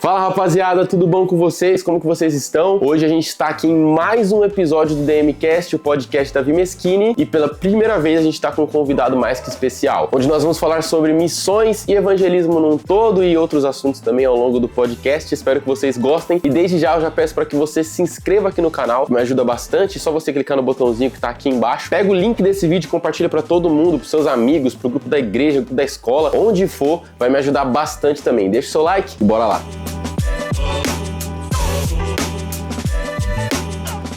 Fala rapaziada, tudo bom com vocês? Como que vocês estão? Hoje a gente está aqui em mais um episódio do DMcast, o podcast da Vimeschini, e pela primeira vez a gente está com um convidado mais que especial, onde nós vamos falar sobre missões e evangelismo num todo e outros assuntos também ao longo do podcast. Espero que vocês gostem e desde já eu já peço para que você se inscreva aqui no canal, que me ajuda bastante. É só você clicar no botãozinho que está aqui embaixo, pega o link desse vídeo e compartilha para todo mundo, para seus amigos, para o grupo da igreja, grupo da escola, onde for, vai me ajudar bastante também. Deixa o seu like e bora lá!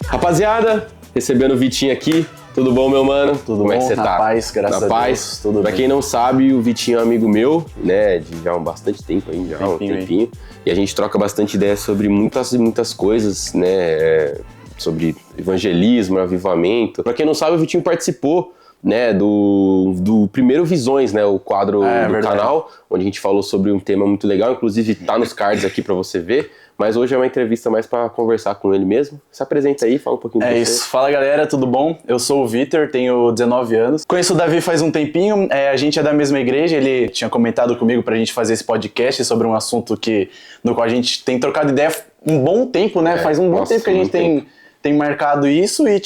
Rapaziada, recebendo o Vitinho aqui. Tudo bom, meu mano? Tudo Como bom? é que você tá? Na paz, graças a Deus. Tudo pra bem. quem não sabe, o Vitinho é um amigo meu, né? De já há bastante tempo aí, um tempinho. E a gente troca bastante ideias sobre muitas coisas, né? Sobre evangelismo, avivamento. Pra quem não sabe, o Vitinho participou, né, do primeiro Visões, né, o quadro do canal, onde a gente falou sobre um tema muito legal, inclusive tá nos cards aqui pra você ver, mas hoje é uma entrevista mais pra conversar com ele mesmo. Se apresenta aí, fala um pouquinho de você. É isso, fala galera, tudo bom? Eu sou o Vitor, tenho 19 anos. Conheço o Davi faz um tempinho, a gente é da mesma igreja, ele tinha comentado comigo pra gente fazer esse podcast sobre um assunto no qual a gente tem trocado ideia um bom tempo, né? Faz um bom tempo que a gente tem marcado isso e,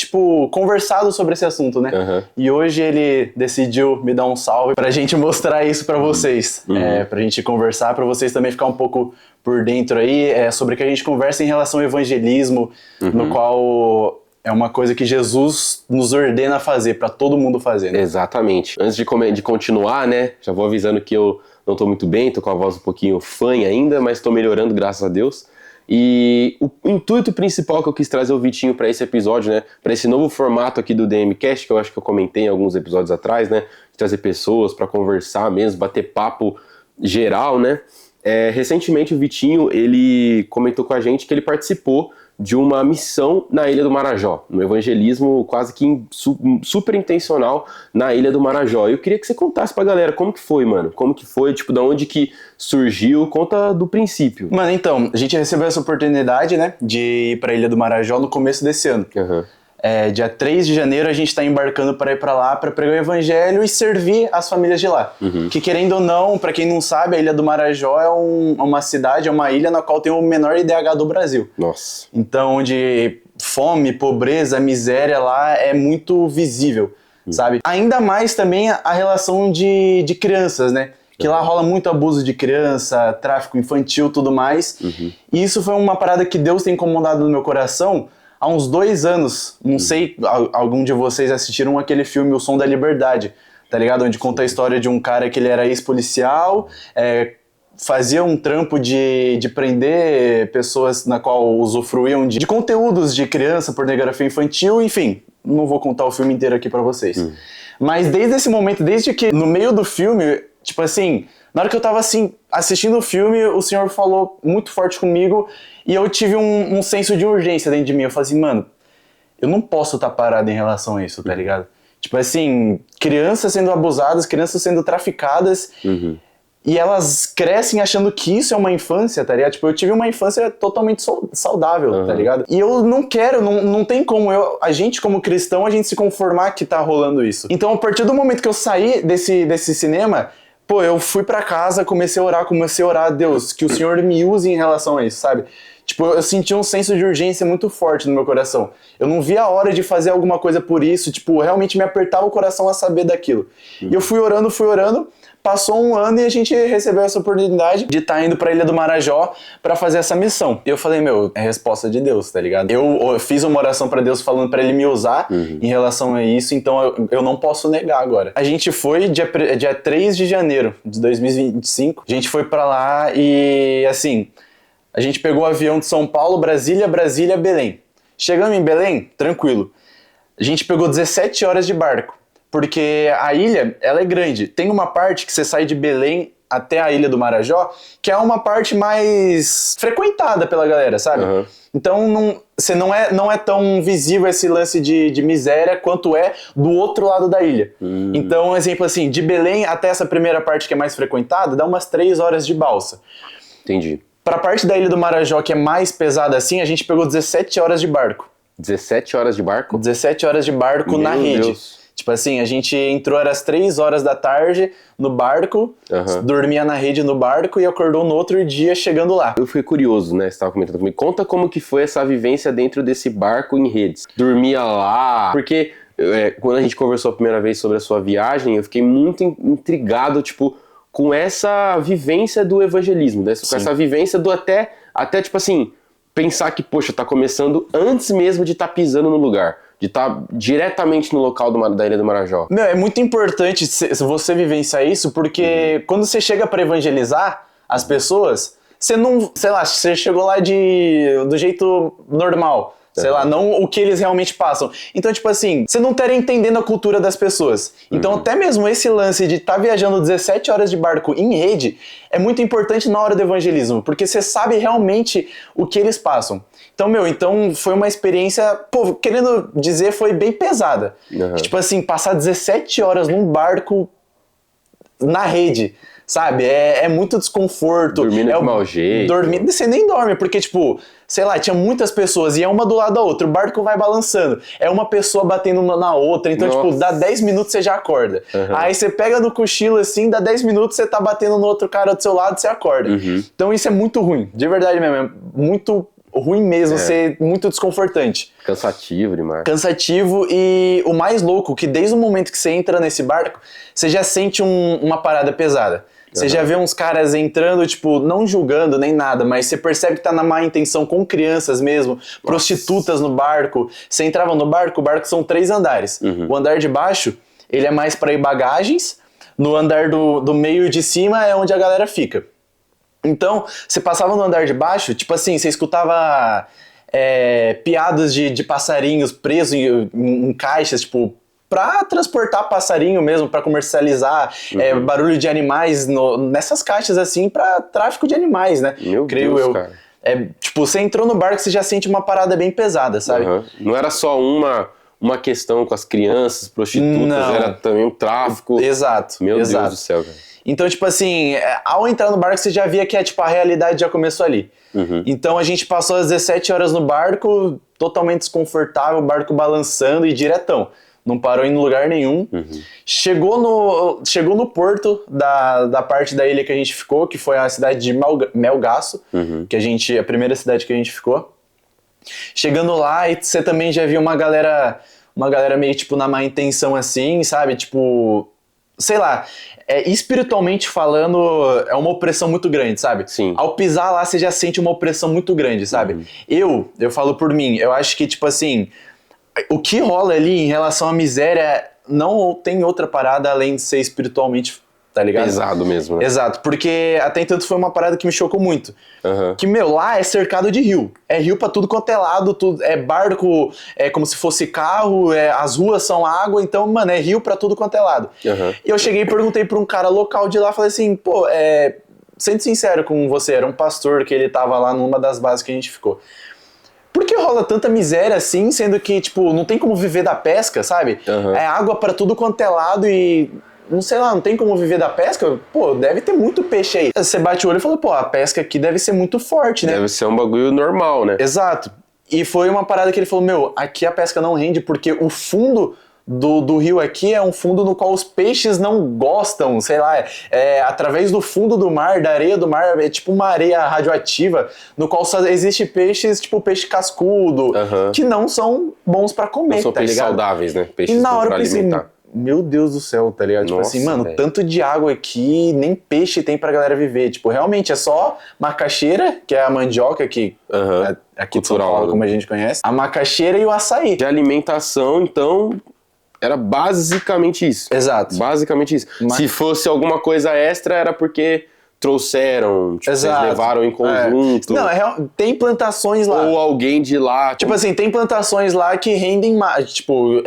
conversado sobre esse assunto, né? Uhum. E hoje ele decidiu me dar um salve pra gente mostrar isso pra vocês. Pra gente conversar, pra vocês também ficar um pouco por dentro aí, sobre o que a gente conversa em relação ao evangelismo, no qual é uma coisa que Jesus nos ordena a fazer, pra todo mundo fazer, né? Exatamente. Antes de continuar, né, já vou avisando que eu não tô muito bem, tô com a voz um pouquinho fanha ainda, mas tô melhorando, graças a Deus. E o intuito principal que eu quis trazer o Vitinho para esse episódio, né, para esse novo formato aqui do DMcast, que eu acho que eu comentei em alguns episódios atrás, né, de trazer pessoas para conversar mesmo, bater papo geral, né. Recentemente o Vitinho, ele comentou com a gente que ele participou de uma missão na Ilha do Marajó, um evangelismo quase que super intencional na Ilha do Marajó. Eu queria que você contasse pra galera como que foi, mano, como que foi, da onde que surgiu, conta do princípio. Mano, então, a gente recebeu essa oportunidade, né, de ir pra Ilha do Marajó no começo desse ano. Dia 3 de janeiro a gente tá embarcando para ir pra lá para pregar o evangelho e servir as famílias de lá. Que querendo ou não, pra quem não sabe, a Ilha do Marajó é uma cidade, é uma ilha na qual tem o menor IDH do Brasil. Nossa. Então, onde fome, pobreza, miséria lá é muito visível, sabe? Ainda mais também a relação de crianças, né? Que lá rola muito abuso de criança, tráfico infantil, tudo mais. E isso foi uma parada que Deus tem incomodado no meu coração há uns 2 anos. Não sei, algum de vocês assistiram aquele filme O Som da Liberdade, tá ligado? Onde conta a história de um cara que ele era ex-policial, fazia um trampo de prender pessoas na qual usufruíam de conteúdos de criança, pornografia infantil, enfim. Não vou contar o filme inteiro aqui pra vocês. Mas desde esse momento, desde que no meio do filme, na hora que eu tava assistindo o filme, o Senhor falou muito forte comigo e eu tive um senso de urgência dentro de mim. Eu falei assim, mano, eu não posso estar parado em relação a isso, tá ligado? Crianças sendo abusadas, crianças sendo traficadas e elas crescem achando que isso é uma infância, tá ligado? Eu tive uma infância totalmente saudável, tá ligado? E eu não quero, não tem como a gente como cristão, a gente se conformar que tá rolando isso. Então, a partir do momento que eu saí desse cinema, eu fui pra casa, comecei a orar, Deus, que o Senhor me use em relação a isso, sabe? Eu senti um senso de urgência muito forte no meu coração. Eu não via a hora de fazer alguma coisa por isso, realmente me apertava o coração a saber daquilo. E eu fui orando, passou 1 ano e a gente recebeu essa oportunidade de estar indo pra Ilha do Marajó pra fazer essa missão. E eu falei, é resposta de Deus, tá ligado? Eu fiz uma oração pra Deus falando pra Ele me usar em relação a isso, então eu não posso negar agora. A gente foi dia 3 de janeiro de 2025, a gente foi pra lá e, a gente pegou o avião de São Paulo, Brasília, Belém. Chegando em Belém, tranquilo. A gente pegou 17 horas de barco. Porque a ilha, ela é grande. Tem uma parte que você sai de Belém até a Ilha do Marajó, que é uma parte mais frequentada pela galera, sabe? Então não é tão visível esse lance de miséria quanto é do outro lado da ilha. Então, exemplo de Belém até essa primeira parte que é mais frequentada, dá umas 3 horas de balsa. Entendi. Pra parte da Ilha do Marajó, que é mais pesada a gente pegou 17 horas de barco. 17 horas de barco? 17 horas de barco na rede. Deus. Tipo assim, a gente entrou, era às 3 horas da tarde no barco, dormia na rede no barco e acordou no outro dia chegando lá. Eu fiquei curioso, né? Você tava comentando comigo. Conta como que foi essa vivência dentro desse barco em redes. Dormia lá, porque quando a gente conversou a primeira vez sobre a sua viagem, eu fiquei muito intrigado, tipo, com essa vivência do evangelismo, né? Com essa vivência do até tipo assim, pensar que, poxa, tá começando antes mesmo de estar pisando no lugar. De estar diretamente no local da Ilha do Marajó. Meu, é muito importante você vivenciar isso, porque quando você chega pra evangelizar as pessoas, você não, sei lá, você chegou lá do jeito normal. Sei lá, não o que eles realmente passam. Então, tipo assim, você não estaria entendendo a cultura das pessoas. Então, até mesmo esse lance de estar viajando 17 horas de barco em rede é muito importante na hora do evangelismo, porque você sabe realmente o que eles passam. Então, então foi uma experiência, pô, querendo dizer, foi bem pesada. Tipo assim, passar 17 horas num barco na rede, sabe? É muito desconforto. Dormindo de mau jeito. Você nem dorme, porque, tipo, sei lá, tinha muitas pessoas e é uma do lado da outra, o barco vai balançando. É uma pessoa batendo uma na outra, então, tipo, dá 10 minutos você já acorda. Aí você pega no cochilo assim, dá 10 minutos você tá batendo no outro cara do seu lado, você acorda. Então isso é muito ruim, de verdade mesmo, é muito ruim mesmo, muito desconfortante. Cansativo demais. Cansativo e o mais louco, que desde o momento que você entra nesse barco, você já sente uma parada pesada. Você já vê uns caras entrando, tipo, não julgando nem nada, mas você percebe que tá na má intenção com crianças mesmo, prostitutas no barco. Você entrava no barco, o barco são 3 andares. O andar de baixo, ele é mais pra ir bagagens, no andar do meio e de cima é onde a galera fica. Então, você passava no andar de baixo, tipo assim, você escutava piadas de passarinhos presos em caixas, tipo, pra transportar passarinho mesmo, pra comercializar, barulho de animais nessas caixas assim, pra tráfico de animais, né? Creio Deus, eu. Cara. Tipo, você entrou no barco, você já sente uma parada bem pesada, sabe? Não era só uma questão com as crianças, prostitutas, não. Era também um tráfico. Exato. Meu Deus do céu, cara. Então, tipo assim, ao entrar no barco, você já via que tipo, a realidade já começou ali. Então, a gente passou as 17 horas no barco, totalmente desconfortável, o barco balançando e diretão. Não parou em lugar nenhum. Chegou no porto da parte da ilha que a gente ficou, que foi a cidade de Melgaço, que a primeira cidade que a gente ficou. Chegando lá, e você também já viu uma galera meio, tipo, na má intenção assim, sabe? Tipo, sei lá, espiritualmente falando, é uma opressão muito grande, sabe? Sim. Ao pisar lá, você já sente uma opressão muito grande, sabe? Eu falo por mim, eu acho que, tipo assim, o que rola ali em relação à miséria não tem outra parada além de ser espiritualmente, tá ligado? Pesado mesmo, né? Exato, porque até então foi uma parada que me chocou muito. Que, lá é cercado de rio. É rio pra tudo quanto é lado, é barco, é como se fosse carro, as ruas são água, então, mano, é rio pra tudo quanto é lado. E eu cheguei e perguntei pra um cara local de lá, falei assim, pô, sendo sincero com você, era um pastor que ele tava lá numa das bases que a gente ficou. Por que rola tanta miséria assim, sendo que, tipo, não tem como viver da pesca, sabe? É água pra tudo quanto é lado e, não sei lá, não tem como viver da pesca? Pô, deve ter muito peixe aí. Você bate o olho e fala, pô, a pesca aqui deve ser muito forte, né? Deve ser um bagulho normal, né? Exato. E foi uma parada que ele falou, aqui a pesca não rende porque o fundo do rio aqui é um fundo no qual os peixes não gostam, sei lá, através do fundo do mar, da areia do mar, é tipo uma areia radioativa, no qual só existe peixes, tipo peixe cascudo, que não são bons pra comer, não são tá peixes ligado? saudáveis, né? Peixes e na hora eu pensei, alimentar. Meu Deus do céu, tá ligado? Tipo assim, mano, tanto de água aqui, nem peixe tem pra galera viver. Tipo, realmente é só macaxeira, que é a mandioca que aqui de São Paulo, como a gente conhece, a macaxeira e o açaí. De alimentação, então, era basicamente isso. Exato. Basicamente isso. Se fosse alguma coisa extra, era porque trouxeram, tipo, vocês levaram em conjunto. Não, tem plantações lá. Ou alguém de lá. Tipo assim, tem plantações lá que rendem mais, tipo,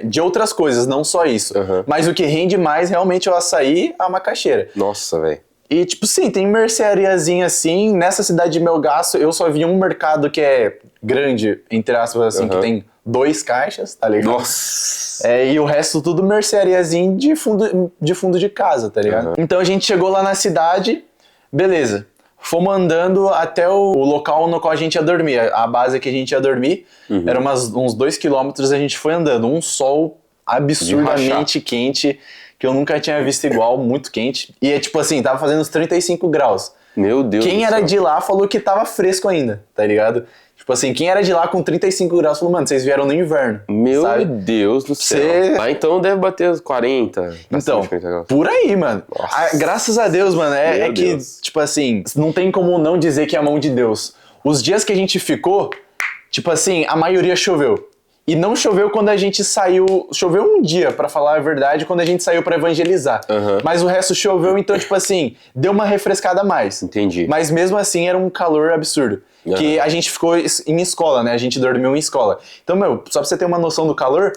de outras coisas, não só isso. Mas o que rende mais realmente é o açaí, a macaxeira. Nossa, velho. E, tipo, sim, tem merceariazinha assim. Nessa cidade de Melgaço, eu só vi um mercado que é grande, entre aspas, assim, que tem 2 caixas, tá ligado? Nossa! E o resto tudo merceariazinho de fundo de casa, tá ligado? Então a gente chegou lá na cidade, beleza. Fomos andando até o local no qual a gente ia dormir. A base que a gente ia dormir era uns 2 quilômetros, a gente foi andando. Um sol absurdamente quente, que eu nunca tinha visto igual, muito quente. E é tipo assim, tava fazendo uns 35 graus. Meu Deus Quem do era céu. de lá falou que tava fresco ainda, tá ligado? Tipo assim, quem era de lá com 35 graus falou, mano, vocês vieram no inverno, Meu sabe? Deus do céu. Cê- Lá então deve bater uns 40. pra Então, cima de 40 graus. por aí, mano. Nossa. Ah, graças a Deus, mano, é Meu que, Deus. tipo assim, não tem como não dizer que é a mão de Deus. Os dias que a gente ficou, tipo assim, a maioria choveu. E não choveu quando a gente saiu. Choveu um dia, pra falar a verdade, quando a gente saiu pra evangelizar. Aham. Mas o resto choveu, então, tipo assim, deu uma refrescada a mais. Entendi. Mas mesmo assim era um calor absurdo. Aham. Que a gente ficou em escola, né? A gente dormiu em escola. Então, meu, só pra você ter uma noção do calor,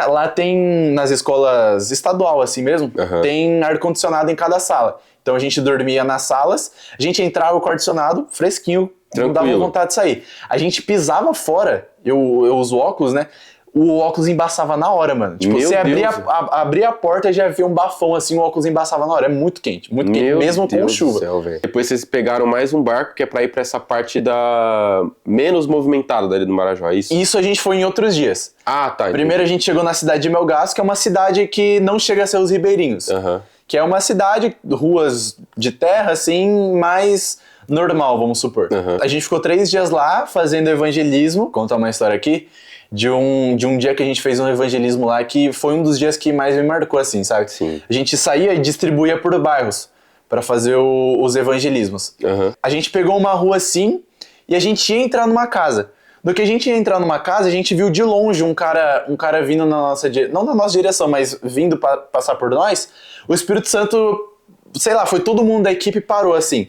lá tem, nas escolas estadual assim mesmo, Aham. tem ar-condicionado em cada sala. Então a gente dormia nas salas, a gente entrava com o ar-condicionado fresquinho, não dava Tranquilo. vontade de sair. A gente pisava fora, eu uso óculos, né? O óculos embaçava na hora, mano. Tipo, Meu você abria Deus. abria a porta e já via um bafão assim, o óculos embaçava na hora. É muito quente, Meu mesmo Deus com do chuva. céu, velho. Depois vocês pegaram mais um barco que é pra ir pra essa parte da menos movimentada dali do Marajó, é isso? Isso a gente foi em outros dias. Ah, tá. Primeiro a gente chegou na cidade de Melgaço, que é uma cidade que não chega a ser os ribeirinhos. Aham. Que é uma cidade, ruas de terra, assim, mais normal, vamos supor. Uhum. A gente ficou 3 dias lá fazendo evangelismo. Contar uma história aqui de um dia que a gente fez um evangelismo lá, que foi um dos dias que mais me marcou, assim, sabe? Sim. A gente saía e distribuía por bairros para fazer os evangelismos. Aham. A gente pegou uma rua assim e a gente ia entrar numa casa. No que a gente ia entrar numa casa, a gente viu de longe um cara vindo na nossa não na nossa direção, mas vindo passar por nós. O Espírito Santo, sei lá, foi todo mundo da equipe parou assim.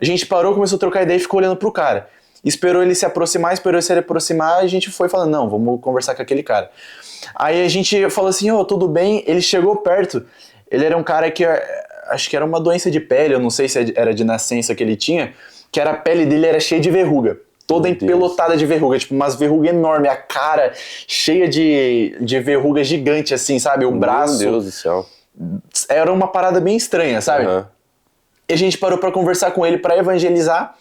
A gente parou, começou a trocar ideia e ficou olhando pro cara. Esperou ele se aproximar, a gente foi falando, não, vamos conversar com aquele cara. Aí a gente falou assim, ô, tudo bem? Ele chegou perto. Ele era um cara que, acho que era uma doença de pele, eu não sei se era de nascença que ele tinha, que a pele dele era cheia de verruga. Toda Meu Deus. empelotada de verruga, tipo umas verrugas enormes, a cara cheia de verruga gigante assim, sabe? O braço. Meu Deus do céu. Era uma parada bem estranha, sabe? Aham. E a gente parou pra conversar com ele, pra evangelizar.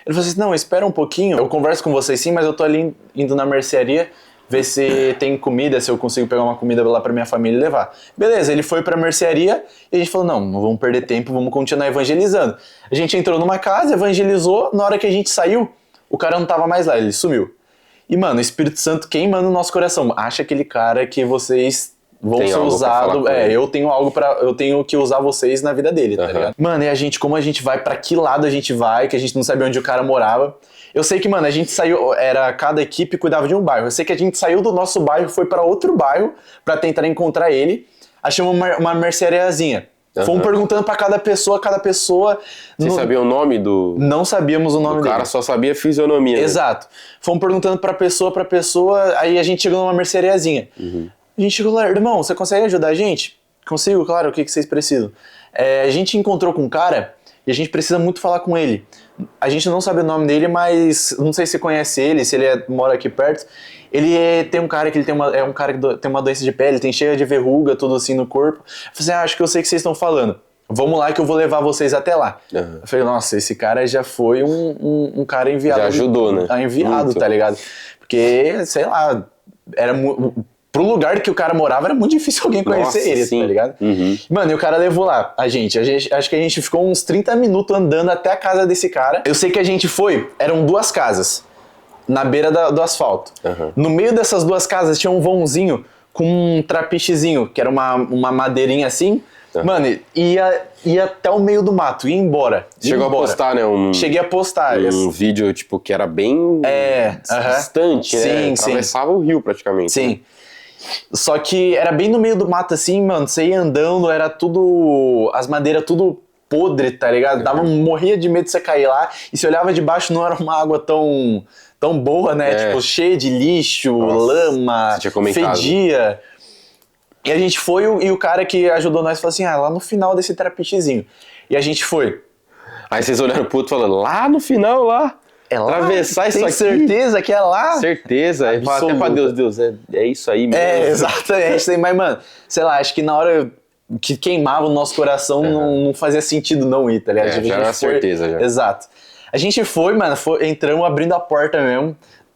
Ele falou assim, não, espera um pouquinho, eu converso com vocês sim, mas eu tô ali indo na mercearia ver se tem comida, se eu consigo pegar uma comida lá pra minha família e levar. Beleza, ele foi pra mercearia e a gente falou, não vamos perder tempo, vamos continuar evangelizando. A gente entrou numa casa, evangelizou, na hora que a gente saiu, o cara não tava mais lá, ele sumiu. E, mano, o Espírito Santo queima no nosso coração. Acha aquele cara que vocês vão Tem ser algo pra falar usados. com ele. Eu tenho que usar vocês na vida dele, tá Aham. ligado? Mano, e a gente, como a gente vai, pra que lado a gente vai, que a gente não sabia onde o cara morava. Eu sei que, mano, a gente saiu, cada equipe cuidava de um bairro. Eu sei que a gente saiu do nosso bairro, foi pra outro bairro pra tentar encontrar ele. Achamos uma merceariazinha. Fomos perguntando pra cada pessoa. Vocês sabiam o nome do Não sabíamos o nome dele. cara, só sabia a fisionomia. né? Exato. Fomos perguntando pra pessoa, aí a gente chegou numa merceariazinha. A gente chegou lá, irmão, você consegue ajudar a gente? Consigo, claro, o que vocês precisam? A gente encontrou com um cara e a gente precisa muito falar com ele. A gente não sabe o nome dele, mas não sei se conhece ele, se ele mora aqui perto. Tem um cara que é um cara que tem uma doença de pele, tem cheia de verruga, tudo assim no corpo. Eu falei assim, acho que eu sei o que vocês estão falando. Vamos lá que eu vou levar vocês até lá. Aham. Eu falei, nossa, esse cara já foi um cara enviado. Já ajudou, né? Enviado, Muito. tá ligado? Porque, sei lá, pro lugar que o cara morava era muito difícil alguém conhecer Nossa, ele, sim. tá ligado? Uhum. Mano, e o cara levou lá a gente. Acho que a gente ficou uns 30 minutos andando até a casa desse cara. Eu sei que a gente eram 2 casas na beira do asfalto. Uhum. No meio dessas 2 casas tinha um vãozinho com um trapichezinho, que era uma madeirinha assim. Mano, ia até o meio do mato, ia embora. Chegou a postar, né? Cheguei a postar. Um vídeo, tipo, que era bem distante, né? Sim, sim. Atravessava o rio, praticamente. Sim. Só que era bem no meio do mato, assim, mano. Você ia andando, era tudo... As madeiras tudo podre, tá ligado? Morria de medo de você cair lá. E se olhava de baixo, não era uma água tão boa, né? Tipo, cheia de lixo, lama, você tinha comentado. fedia. E a gente foi, e o cara que ajudou nós falou assim, lá no final desse trapichezinho. E a gente foi. Aí vocês olharam pro outro falando, lá no final, lá. É lá? Atravessar isso Tem aqui. certeza que é lá? Certeza. Aí fala até pra Deus, é isso aí mesmo. Exatamente. Mas, mano, sei lá, acho que na hora que queimava o nosso coração não fazia sentido não ir, tá ligado? Já era uma certeza, já. Exato. A gente foi, mano, entramos abrindo a porta mesmo,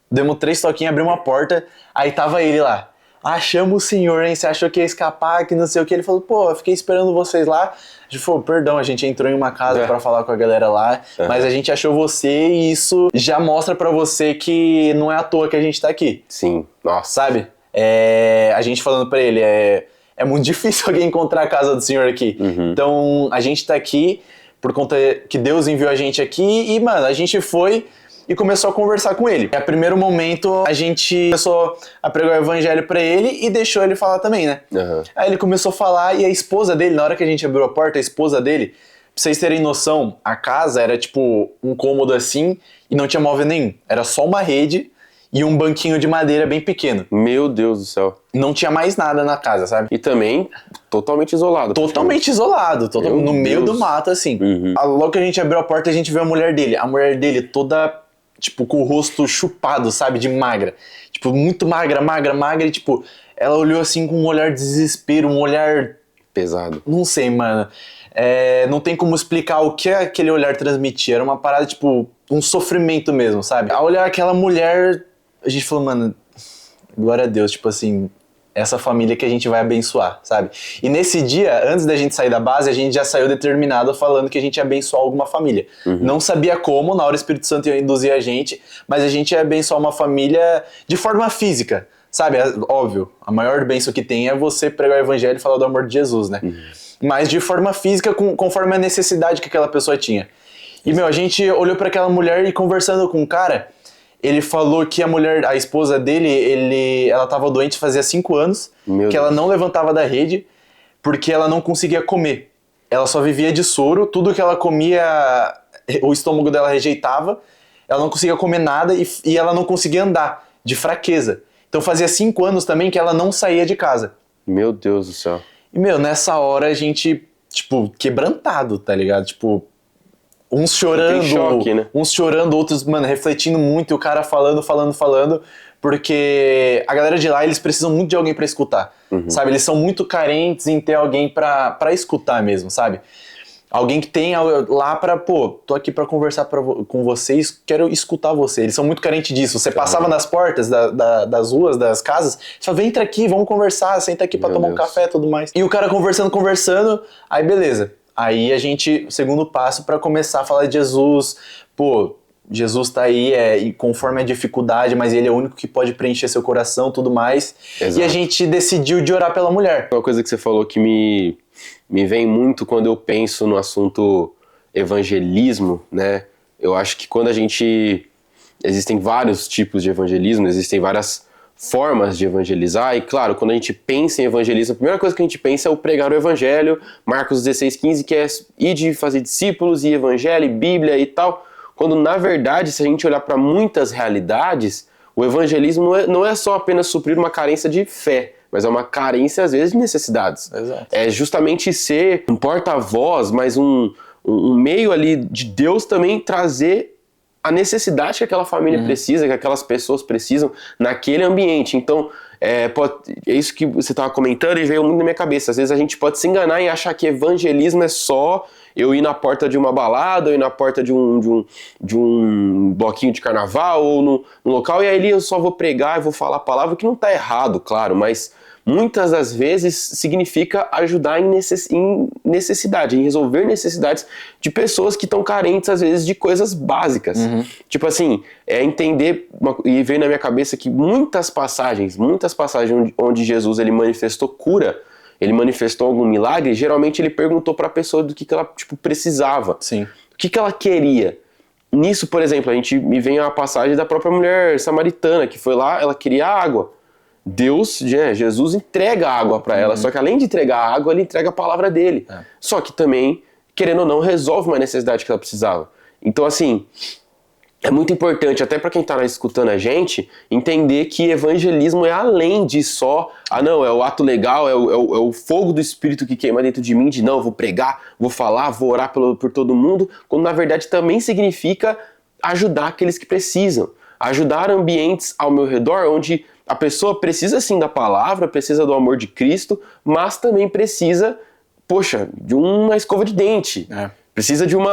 demos 3 toquinhos, abrimos a porta, aí tava ele lá. achamos o senhor, hein? Você achou que ia escapar, que não sei o que. Ele falou, pô, eu fiquei esperando vocês lá. A gente falou, perdão, a gente entrou em uma casa pra falar com a galera lá, mas a gente achou você e isso já mostra pra você que não é à toa que a gente tá aqui. Sim, nossa. Sabe? A gente falando pra ele, é muito difícil alguém encontrar a casa do senhor aqui. Então, a gente tá aqui por conta que Deus enviou a gente aqui e, mano, a gente foi e começou a conversar com ele. A primeiro momento, a gente começou a pregar o evangelho pra ele e deixou ele falar também, né? Aí ele começou a falar e a esposa dele, na hora que a gente abriu a porta, a esposa dele, pra vocês terem noção, a casa era tipo um cômodo assim e não tinha móvel nenhum. Era só uma rede e um banquinho de madeira bem pequeno. Meu Deus do céu. Não tinha mais nada na casa, sabe? E também totalmente isolado. Totalmente isolado, no meio do mato, assim. Logo que a gente abriu a porta, a gente viu a mulher dele. A mulher dele toda, tipo, com o rosto chupado, sabe? De magra. Tipo, muito magra. E, tipo, ela olhou assim com um olhar de desespero, um olhar... pesado. Não sei, mano. Não tem como explicar o que aquele olhar transmitia. Era uma parada, tipo, um sofrimento mesmo, sabe? Ao olhar aquela mulher, a gente falou, mano, glória a Deus, tipo assim, essa família que a gente vai abençoar, sabe? E nesse dia, antes da gente sair da base, a gente já saiu determinado falando que a gente ia abençoar alguma família. Não sabia como, na hora o Espírito Santo ia induzir a gente, mas a gente ia abençoar uma família de forma física, sabe? Óbvio, a maior bênção que tem é você pregar o evangelho e falar do amor de Jesus, né? Mas de forma física, conforme a necessidade que aquela pessoa tinha. E, a gente olhou para aquela mulher e conversando com o cara, ele falou que a esposa dele, ela tava doente fazia 5 anos, que ela não levantava da rede porque ela não conseguia comer. Ela só vivia de soro, tudo que ela comia, o estômago dela rejeitava, ela não conseguia comer nada e ela não conseguia andar, de fraqueza. Então fazia 5 anos também que ela não saía de casa. Meu Deus do céu. E, nessa hora a gente, tipo, quebrantado, tá ligado? Tipo, uns chorando, choque, né? uns chorando, outros, mano, refletindo muito, e o cara falando, porque a galera de lá, eles precisam muito de alguém pra escutar, sabe? Eles são muito carentes em ter alguém pra escutar mesmo, sabe? Alguém que tenha lá pra, tô aqui pra conversar com vocês, quero escutar você. Eles são muito carentes disso. Você passava nas portas das ruas, das casas, você fala, entra aqui, vamos conversar, senta aqui pra tomar um café e tudo mais. E o cara conversando, aí beleza. Aí a gente, segundo passo pra começar a falar de Jesus, Jesus tá aí, e conforme a dificuldade, mas ele é o único que pode preencher seu coração, tudo mais. Exato. E a gente decidiu de orar pela mulher. Uma coisa que você falou que me vem muito quando eu penso no assunto evangelismo, né? Eu acho que quando existem vários tipos de evangelismo, existem várias formas de evangelizar, e claro, quando a gente pensa em evangelismo, a primeira coisa que a gente pensa é o pregar o evangelho, Marcos 16:15, que é ir de fazer discípulos, e evangelho, e Bíblia e tal, quando na verdade, se a gente olhar para muitas realidades, o evangelismo não é só apenas suprir uma carência de fé, mas é uma carência, às vezes, de necessidades. Exato. É justamente ser um porta-voz, mas um meio ali de Deus também trazer a necessidade que aquela família precisa, que aquelas pessoas precisam naquele ambiente. Então, é isso que você estava comentando e veio muito na minha cabeça. Às vezes a gente pode se enganar e achar que evangelismo é só eu ir na porta de uma balada, ou ir na porta de um bloquinho de carnaval, ou no local, e aí eu só vou pregar e vou falar a palavra, que não está errado, claro, mas muitas das vezes significa ajudar em necessidade, em resolver necessidades de pessoas que estão carentes, às vezes, de coisas básicas. Tipo assim, entender, e veio na minha cabeça que muitas passagens onde Jesus ele manifestou cura, ele manifestou algum milagre, geralmente ele perguntou para a pessoa do que ela precisava. Sim. O que ela queria. Nisso, por exemplo, me vem a passagem da própria mulher samaritana, que foi lá, ela queria água. Jesus entrega a água para ela, só que além de entregar a água, ele entrega a palavra dele. Só que também, querendo ou não, resolve uma necessidade que ela precisava. Então, assim, é muito importante, até para quem está escutando a gente, entender que evangelismo é além de só, não, é o ato legal, é o fogo do Espírito que queima dentro de mim, de não, eu vou pregar, vou falar, vou orar por todo mundo, quando na verdade também significa ajudar aqueles que precisam, ajudar ambientes ao meu redor onde a pessoa precisa sim da palavra, precisa do amor de Cristo, mas também precisa, de uma escova de dente, precisa de um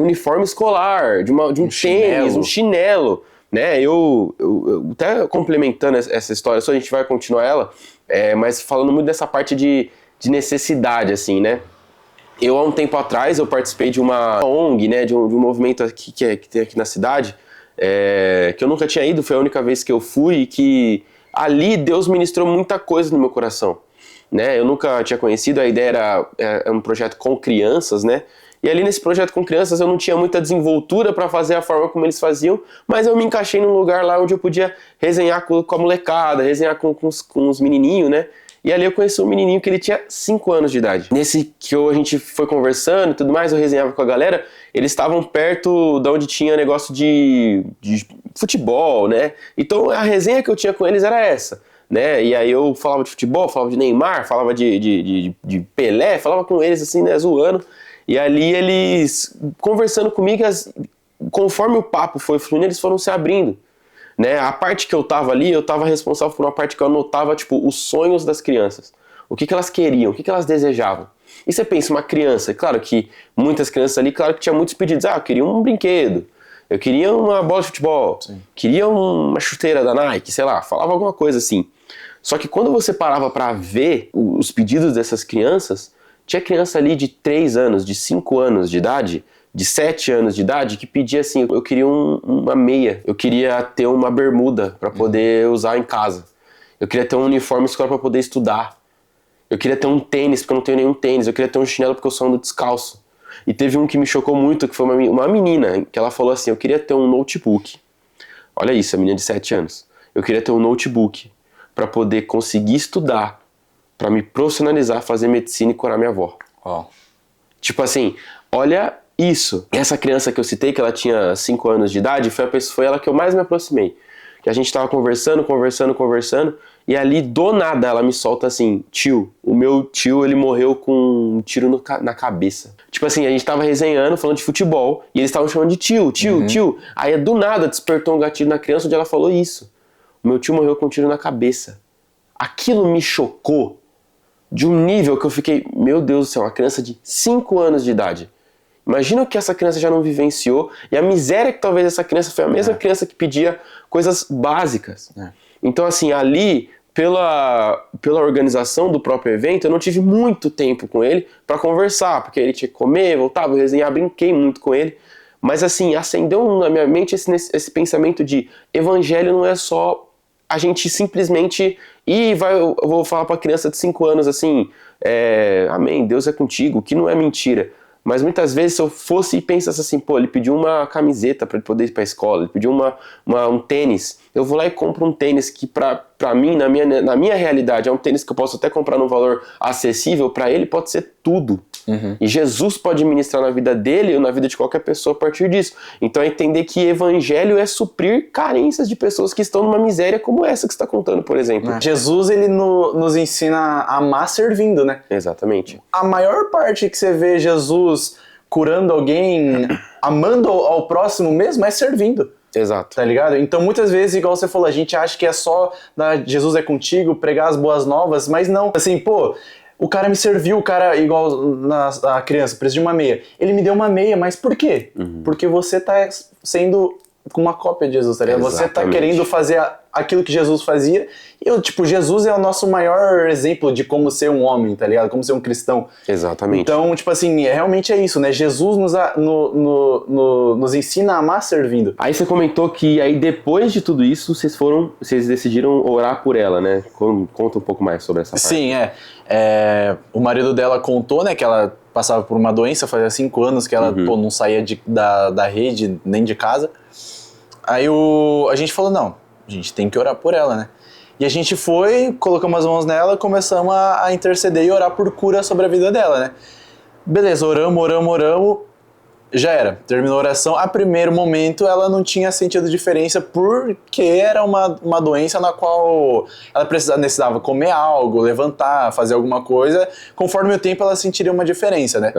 uniforme escolar, de um tênis, um chinelo. né? Eu até complementando essa história, só a gente vai continuar ela, mas falando muito dessa parte de necessidade, assim, né? Eu, há um tempo atrás, eu participei de uma ONG, né? De um movimento aqui, que tem aqui na cidade, que eu nunca tinha ido, foi a única vez que eu fui, e que ali Deus ministrou muita coisa no meu coração, né? Eu nunca tinha conhecido, a ideia era um projeto com crianças, né? E ali nesse projeto com crianças eu não tinha muita desenvoltura para fazer a forma como eles faziam, mas eu me encaixei num lugar lá onde eu podia resenhar com a molecada, resenhar com os menininhos, né? E ali eu conheci um menininho que ele tinha 5 anos de idade. Nesse que a gente foi conversando e tudo mais, eu resenhava com a galera, eles estavam perto de onde tinha negócio de futebol, né? Então a resenha que eu tinha com eles era essa, né? E aí eu falava de futebol, falava de Neymar, falava de Pelé, falava com eles assim, né, zoando. E ali eles, conversando comigo, conforme o papo foi fluindo, eles foram se abrindo, né? A parte que eu tava ali, eu tava responsável por uma parte que eu anotava, tipo, os sonhos das crianças. O que elas queriam, o que elas desejavam. E você pensa, uma criança, claro que muitas crianças ali, claro que tinha muitos pedidos. Eu queria um brinquedo, eu queria uma bola de futebol, queria uma chuteira da Nike, sei lá, falava alguma coisa assim. Só que quando você parava pra ver os pedidos dessas crianças, tinha criança ali de 3 anos, de 5 anos de idade, de 7 anos de idade, que pedia assim, eu queria uma meia, eu queria ter uma bermuda para poder usar em casa, eu queria ter um uniforme escolar para poder estudar, eu queria ter um tênis porque eu não tenho nenhum tênis, eu queria ter um chinelo porque eu só ando descalço. E teve um que me chocou muito, que foi uma menina, que ela falou assim, eu queria ter um notebook. Olha isso, a menina de 7 anos. Eu queria ter um notebook para poder conseguir estudar, para me profissionalizar, fazer medicina e curar minha avó. Oh. Tipo assim, olha isso. Essa criança que eu citei, que ela tinha 5 anos de idade, foi ela que eu mais me aproximei. Que a gente tava conversando, e ali, do nada, ela me solta assim, tio, o meu tio, ele morreu com um tiro na cabeça. Tipo assim, a gente tava resenhando, falando de futebol, e eles estavam chamando de tio. Aí, do nada, despertou um gatilho na criança, onde ela falou isso. O meu tio morreu com um tiro na cabeça. Aquilo me chocou de um nível que eu fiquei, meu Deus do céu, uma criança de 5 anos de idade. Imagina o que essa criança já não vivenciou e a miséria que talvez essa criança foi a mesma criança que pedia coisas básicas. Então, assim, ali, pela organização do próprio evento, eu não tive muito tempo com ele para conversar, porque ele tinha que comer, voltava, resenhar, brinquei muito com ele. Mas, assim, acendeu na minha mente esse pensamento de evangelho não é só a gente simplesmente eu vou falar para a criança de 5 anos assim, amém, Deus é contigo, que não é mentira. Mas muitas vezes se eu fosse e pensasse assim, pô, ele pediu uma camiseta para ele poder ir para a escola, ele pediu um tênis, eu vou lá e compro um tênis que pra mim, na minha realidade, é um tênis que eu posso até comprar num valor acessível, para ele pode ser tudo. E Jesus pode ministrar na vida dele ou na vida de qualquer pessoa a partir disso. Então é entender que evangelho é suprir carências de pessoas que estão numa miséria como essa que você está contando, por exemplo. Jesus, ele nos ensina a amar servindo, né? Exatamente. A maior parte que você vê Jesus curando alguém, amando ao próximo mesmo, é servindo. Exato. Tá ligado? Então muitas vezes, igual você falou, a gente acha que é só Jesus é contigo, pregar as boas novas, mas não. Assim, pô, o cara me serviu, o cara, igual a criança, precisa de uma meia. Ele me deu uma meia, mas por quê? Porque você tá sendo uma cópia de Jesus, tá ligado? Exatamente. Você tá querendo fazer aquilo que Jesus fazia. E Jesus é o nosso maior exemplo de como ser um homem, tá ligado? Como ser um cristão. Exatamente. Então, tipo assim, realmente é isso, né? Jesus nos ensina a amar servindo. Aí você comentou que aí depois de tudo isso, vocês decidiram orar por ela, né? Conta um pouco mais sobre essa parte. Sim, o marido dela contou, né, que ela passava por uma doença, fazia 5 anos que ela não saía da rede, nem de casa. Aí a gente falou, não, a gente tem que orar por ela, né? E a gente foi, colocamos as mãos nela, começamos a interceder e orar por cura sobre a vida dela, né? Beleza, oramos, já era. Terminou a oração. A primeiro momento ela não tinha sentido diferença porque era uma doença na qual ela necessitava comer algo, levantar, fazer alguma coisa. Conforme o tempo ela sentiria uma diferença, né?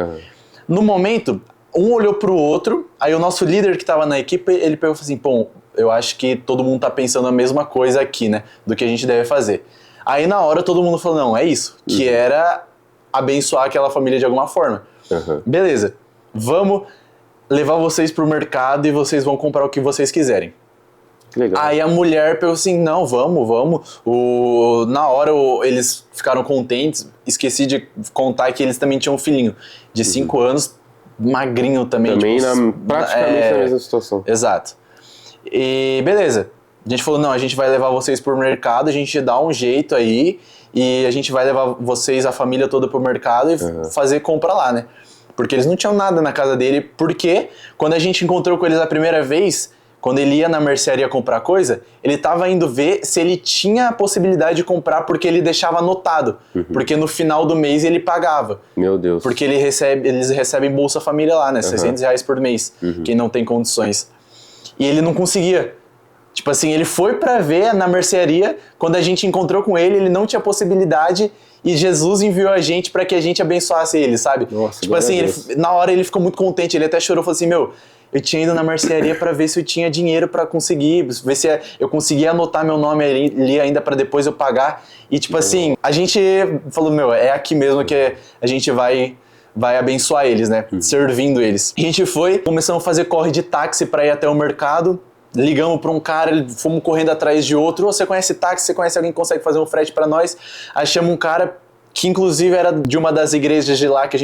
No momento, um olhou pro outro, aí o nosso líder que estava na equipe, ele pegou e falou assim, pô, eu acho que todo mundo tá pensando a mesma coisa aqui, né? Do que a gente deve fazer. Aí na hora todo mundo falou, não, é isso. Que era abençoar aquela família de alguma forma. Beleza, vamos levar vocês pro mercado e vocês vão comprar o que vocês quiserem. Que legal. Aí a mulher pegou assim, não, vamos. Na hora eles ficaram contentes. Esqueci de contar que eles também tinham um filhinho de 5 anos, magrinho também. Também tipo, praticamente na mesma situação. Exato. E beleza. A gente falou, não, a gente vai levar vocês pro mercado, a gente dá um jeito aí e a gente vai levar vocês, a família toda pro mercado e fazer compra lá, né? Porque eles não tinham nada na casa dele, porque quando a gente encontrou com eles a primeira vez, quando ele ia na mercearia comprar coisa, ele tava indo ver se ele tinha a possibilidade de comprar porque ele deixava anotado, porque no final do mês ele pagava. Meu Deus. Porque eles recebem Bolsa Família lá, né? R$600 por mês, quem não tem condições. E ele não conseguia. Tipo assim, ele foi pra ver na mercearia, quando a gente encontrou com ele não tinha possibilidade e Jesus enviou a gente pra que a gente abençoasse ele, sabe? Nossa, tipo assim, na hora ele ficou muito contente, ele até chorou, falou assim, meu, eu tinha ido na mercearia pra ver se eu tinha dinheiro pra conseguir, ver se eu conseguia anotar meu nome ali ainda pra depois eu pagar. E tipo assim, a gente falou, meu, é aqui mesmo que a gente vai abençoar eles, né? Servindo eles. A gente foi, começamos a fazer corre de táxi pra ir até o mercado. Ligamos pra um cara, fomos correndo atrás de outro. Você conhece táxi? Você conhece alguém que consegue fazer um frete pra nós? Achamos um cara que inclusive era de uma das igrejas de lá que a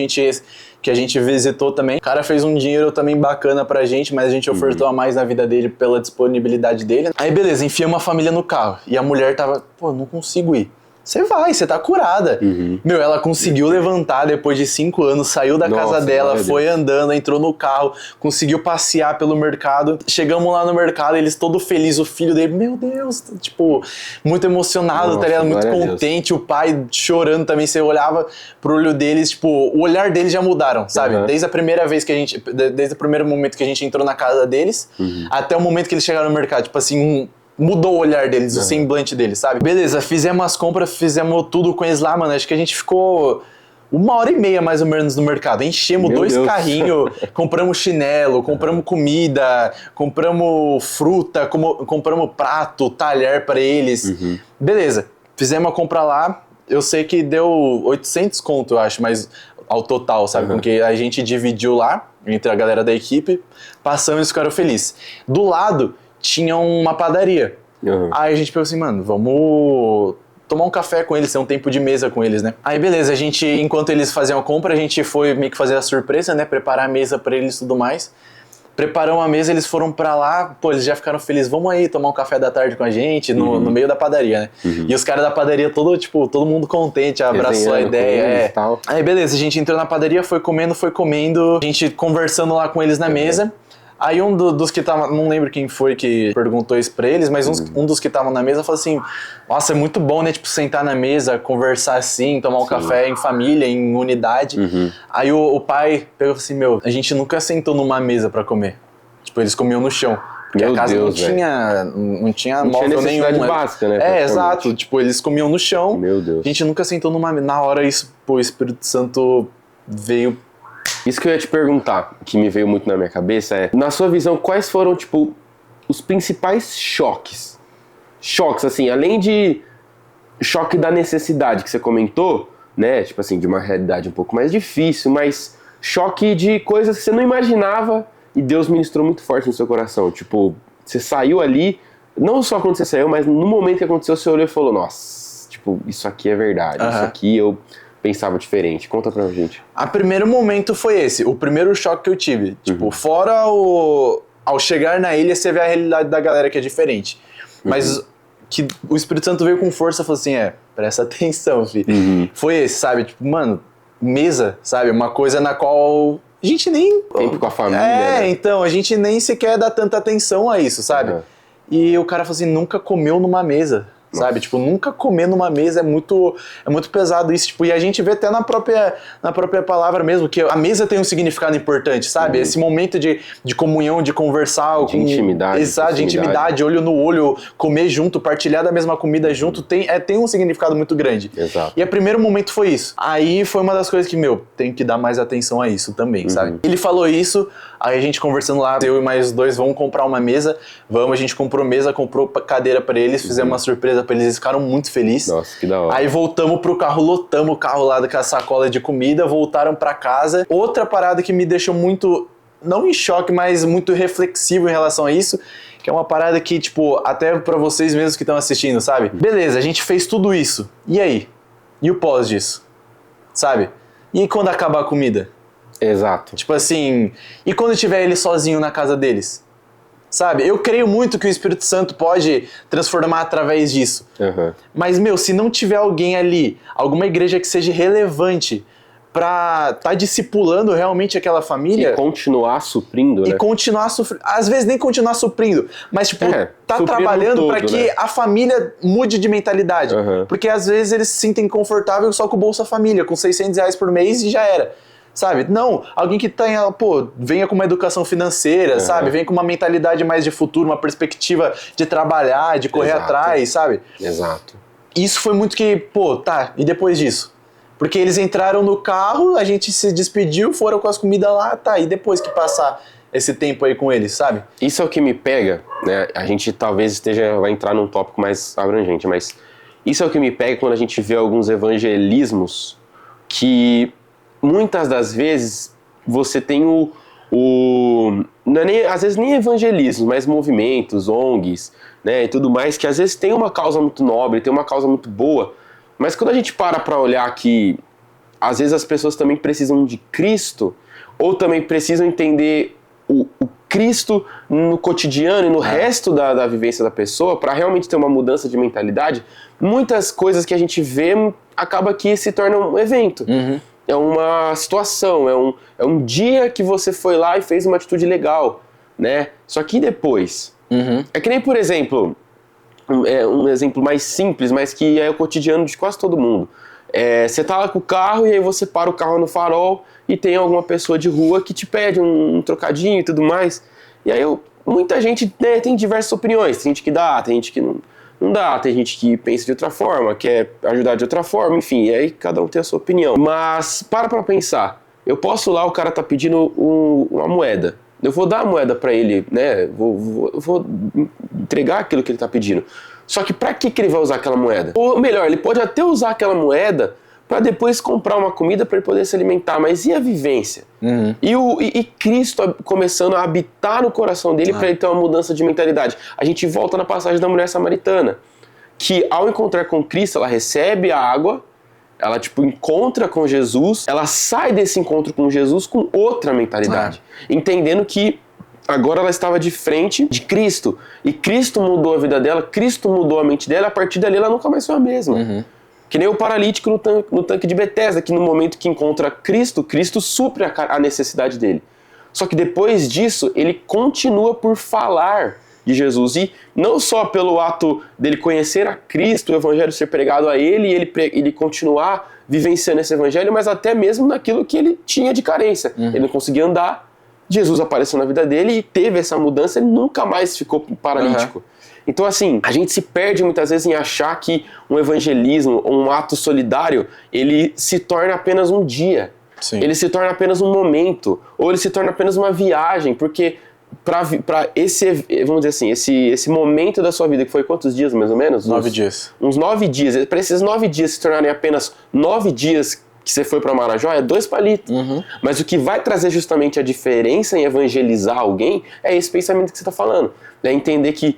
gente visitou também. O cara fez um dinheiro também bacana pra gente, mas a gente ofertou a mais na vida dele pela disponibilidade dele. Aí beleza, enfiamos a família no carro. E a mulher tava, pô, não consigo ir. Você tá curada. Meu, ela conseguiu levantar depois de 5 anos, saiu da casa dela, foi andando, entrou no carro, conseguiu passear pelo mercado. Chegamos lá no mercado, eles todo felizes, o filho dele, meu Deus, tipo, muito emocionado, tá ligado? Muito contente, o pai chorando também, você olhava pro olho deles, tipo, o olhar deles já mudaram, sabe? Desde a primeira vez desde o primeiro momento que a gente entrou na casa deles, até o momento que eles chegaram no mercado, tipo assim, mudou o olhar deles, o semblante deles, sabe? Beleza, fizemos as compras, fizemos tudo com eles lá, mano. Acho que a gente ficou 1h30 mais ou menos no mercado. Enchemos 2 carrinhos, compramos chinelo, compramos comida, compramos fruta, compramos prato, talher pra eles. Beleza, fizemos a compra lá. Eu sei que deu 800 conto, eu acho, mas ao total, sabe? Porque a gente dividiu lá, entre a galera da equipe, passamos e eles ficaram felizes. Do lado tinha uma padaria. Aí a gente pensou assim, mano, vamos tomar um café com eles, ter um tempo de mesa com eles, né? Aí beleza, a gente, enquanto eles faziam a compra, a gente foi meio que fazer a surpresa, né? Preparar a mesa pra eles e tudo mais. Preparamos a mesa, eles foram pra lá, pô, eles já ficaram felizes, vamos aí tomar um café da tarde com a gente, no meio da padaria, né? E os caras da padaria, todo mundo contente, abraçou a ideia, tal. Aí beleza, a gente entrou na padaria, foi comendo, a gente conversando lá com eles na mesa. Aí um dos que tava, não lembro quem foi que perguntou isso pra eles, mas um dos que estavam na mesa falou assim, nossa, é muito bom, né, tipo, sentar na mesa, conversar assim, tomar um café em família, em unidade. Aí o pai pegou e falou assim, meu, a gente nunca sentou numa mesa pra comer. Tipo, eles comiam no chão. Porque a casa não tinha móvel nenhum. Básica, né? Exato. Tipo, eles comiam no chão. Meu Deus. A gente nunca sentou numa mesa. Na hora isso, pô, o Espírito Santo veio. Isso que eu ia te perguntar, que me veio muito na minha cabeça é, na sua visão, quais foram, tipo, os principais choques? Choques, assim, além de choque da necessidade que você comentou, né, tipo assim, de uma realidade um pouco mais difícil, mas choque de coisas que você não imaginava e Deus ministrou muito forte no seu coração. Tipo, você saiu ali, não só quando você saiu, mas no momento que aconteceu, você olhou e falou, nossa, tipo, isso aqui é verdade, isso aqui eu pensava diferente. Conta pra gente. O primeiro momento foi esse, o primeiro choque que eu tive. Tipo, fora ao chegar na ilha, você vê a realidade da galera que é diferente. Mas que o Espírito Santo veio com força e falou assim, presta atenção, filho. Foi esse, sabe? Tipo, mano, mesa, sabe? Uma coisa na qual a gente nem... Tempo com a família, né? Então, a gente nem sequer dá tanta atenção a isso, sabe? E o cara falou assim, nunca comeu numa mesa. Sabe, tipo, nunca comer numa mesa é muito pesado isso, tipo, e a gente vê até na própria palavra mesmo, que a mesa tem um significado importante, sabe, esse momento de comunhão, de conversar, de intimidade, exato, de intimidade, olho no olho, comer junto, partilhar da mesma comida junto, tem um significado muito grande. Exato. E o primeiro momento foi isso, aí foi uma das coisas que, tem que dar mais atenção a isso também, sabe. Ele falou isso, aí a gente conversando lá, eu e mais 2, vamos comprar uma mesa, a gente comprou mesa, comprou cadeira pra eles, fizemos uma surpresa pra eles ficaram muito felizes. Nossa, que da hora. Aí voltamos pro carro, lotamos o carro lá com a sacola de comida, voltaram pra casa. Outra parada que me deixou muito não em choque, mas muito reflexivo em relação a isso, que é uma parada que, tipo, até pra vocês mesmos que estão assistindo, sabe? Beleza, a gente fez tudo isso, e aí? E o pós disso? Sabe? E quando acabar a comida? Exato. Tipo assim, e quando tiver ele sozinho na casa deles? Sabe? Eu creio muito que o Espírito Santo pode transformar através disso. Uhum. Mas, meu, se não tiver alguém ali, alguma igreja que seja relevante pra tá discipulando realmente aquela família... E continuar suprindo, né? E continuar suprindo. Às vezes nem continuar suprindo, mas, tipo, tá trabalhando todo, pra que né? a família mude de mentalidade. Uhum. Porque às vezes eles se sentem confortáveis só com o Bolsa Família, com R$600 por mês e já era. Sabe? Não, alguém que tenha, venha com uma educação financeira, sabe? Venha com uma mentalidade mais de futuro, uma perspectiva de trabalhar, de correr atrás, sabe? Exato. Isso foi muito que, tá, e depois disso? Porque eles entraram no carro, a gente se despediu, foram com as comidas lá, tá, e depois que passar esse tempo aí com eles, sabe? Isso é o que me pega, né? A gente talvez vai entrar num tópico mais abrangente, mas isso é o que me pega quando a gente vê alguns evangelismos que muitas das vezes você tem não é nem, às vezes nem evangelismo, mas movimentos, ONGs, né, e tudo mais, que às vezes tem uma causa muito nobre, tem uma causa muito boa, mas quando a gente para olhar que às vezes as pessoas também precisam de Cristo, ou também precisam entender o Cristo no cotidiano e no resto da vivência da pessoa, para realmente ter uma mudança de mentalidade, muitas coisas que a gente vê acaba que se tornam um evento. Uhum. É uma situação, é um dia que você foi lá e fez uma atitude legal, né? Só que depois? Uhum. É que nem, por exemplo, um exemplo mais simples, mas que é o cotidiano de quase todo mundo. Você tá lá com o carro e aí você para o carro no farol e tem alguma pessoa de rua que te pede um trocadinho e tudo mais. E aí muita gente, né, tem diversas opiniões. Tem gente que dá, tem gente que não dá, tem gente que pensa de outra forma, quer ajudar de outra forma, enfim, e aí cada um tem a sua opinião. Mas para pensar, eu posso lá, o cara tá pedindo uma moeda, eu vou dar a moeda para ele, né, vou entregar aquilo que ele tá pedindo. Só que para que ele vai usar aquela moeda? Ou melhor, ele pode até usar aquela moeda para depois comprar uma comida para ele poder se alimentar, mas e a vivência? Uhum. E Cristo começando a habitar no coração dele para ele ter uma mudança de mentalidade. A gente volta na passagem da mulher samaritana, que ao encontrar com Cristo, ela recebe a água, ela encontra com Jesus, ela sai desse encontro com Jesus com outra mentalidade, entendendo que agora ela estava de frente de Cristo, e Cristo mudou a vida dela, Cristo mudou a mente dela, a partir dali ela nunca mais foi a mesma. Uhum. Que nem o paralítico no tanque de Betesda, que no momento que encontra Cristo, Cristo supre a necessidade dele. Só que depois disso, ele continua por falar de Jesus. E não só pelo ato dele conhecer a Cristo, o evangelho ser pregado a ele, e ele continuar vivenciando esse evangelho, mas até mesmo naquilo que ele tinha de carência. Uhum. Ele não conseguia andar, Jesus apareceu na vida dele e teve essa mudança, ele nunca mais ficou paralítico. Então, assim, a gente se perde muitas vezes em achar que um evangelismo, um ato solidário, ele se torna apenas um dia. Sim. Ele se torna apenas um momento, ou ele se torna apenas uma viagem, porque para esse, vamos dizer assim, esse momento da sua vida, que foi quantos dias mais ou menos? 9 dias. Uns 9 dias. Para esses 9 dias se tornarem apenas 9 dias que você foi para Marajó, é 2 palitos. Uhum. Mas o que vai trazer justamente a diferença em evangelizar alguém é esse pensamento que você está falando. É entender que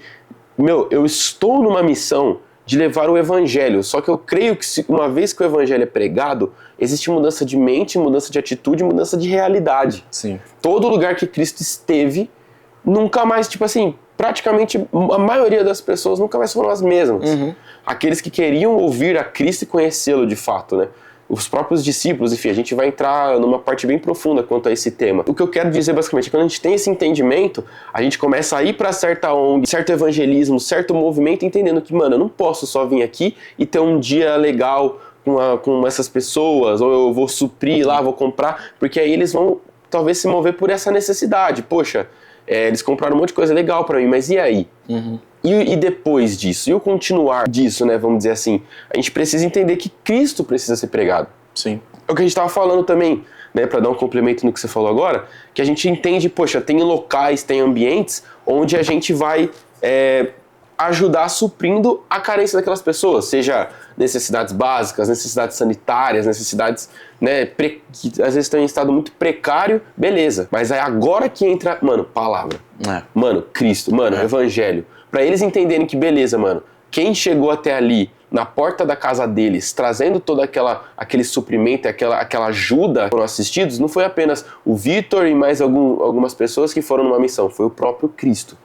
eu estou numa missão de levar o evangelho, só que eu creio que uma vez que o evangelho é pregado, existe mudança de mente, mudança de atitude, mudança de realidade. Sim. Todo lugar que Cristo esteve, nunca mais, praticamente a maioria das pessoas nunca mais foram as mesmas. Uhum. Aqueles que queriam ouvir a Cristo e conhecê-lo de fato, né? Os próprios discípulos, enfim, a gente vai entrar numa parte bem profunda quanto a esse tema. O que eu quero dizer basicamente é que quando a gente tem esse entendimento, a gente começa a ir para certa ONG, certo evangelismo, certo movimento, entendendo que, eu não posso só vir aqui e ter um dia legal com essas pessoas, ou eu vou suprir lá, vou comprar, porque aí eles vão talvez se mover por essa necessidade. Poxa, eles compraram um monte de coisa legal para mim, mas e aí? Uhum. E depois disso? E o continuar disso, né? Vamos dizer assim. A gente precisa entender que Cristo precisa ser pregado. Sim. É o que a gente estava falando também, né? Para dar um complemento no que você falou agora, que a gente entende, poxa, tem locais, tem ambientes onde a gente vai ajudar suprindo a carência daquelas pessoas, seja necessidades básicas, necessidades sanitárias, necessidades, né, que às vezes estão em estado muito precário, beleza. Mas é agora que entra, mano, palavra. Mano, Cristo, mano, evangelho. Pra eles entenderem que beleza, mano, quem chegou até ali, na porta da casa deles, trazendo todo aquele suprimento, aquela ajuda foram assistidos, não foi apenas o Vitor e mais algumas pessoas que foram numa missão, foi o próprio Cristo.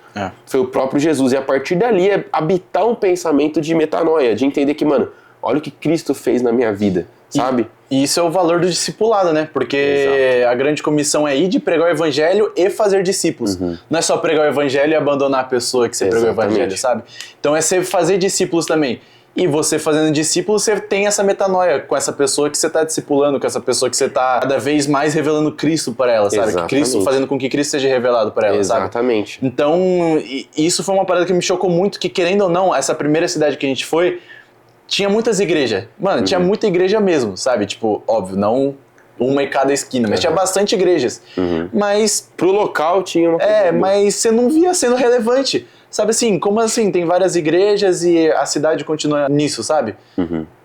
Foi o próprio Jesus. E a partir dali é habitar um pensamento de metanoia, de entender que, mano, olha o que Cristo fez na minha vida, sabe? E isso é o valor do discipulado, né? Porque a grande comissão é ir de pregar o evangelho e fazer discípulos. Não é só pregar o evangelho e abandonar a pessoa que você pregou o evangelho, sabe? Então é você fazer discípulos também. E você fazendo discípulos, você tem essa metanoia com essa pessoa que você está discipulando, com essa pessoa que você está cada vez mais revelando Cristo para ela, sabe? Cristo, fazendo com que Cristo seja revelado para ela, sabe? Então, isso foi uma parada que me chocou muito, que querendo ou não, essa primeira cidade que a gente foi, tinha muitas igrejas. Mano, tinha muita igreja mesmo, sabe? Tipo, óbvio, não uma em cada esquina, mas tinha bastante igrejas. Mas pro local tinha uma coisa mas você não via sendo relevante. Sabe assim, como assim? Tem várias igrejas e a cidade continua nisso, sabe?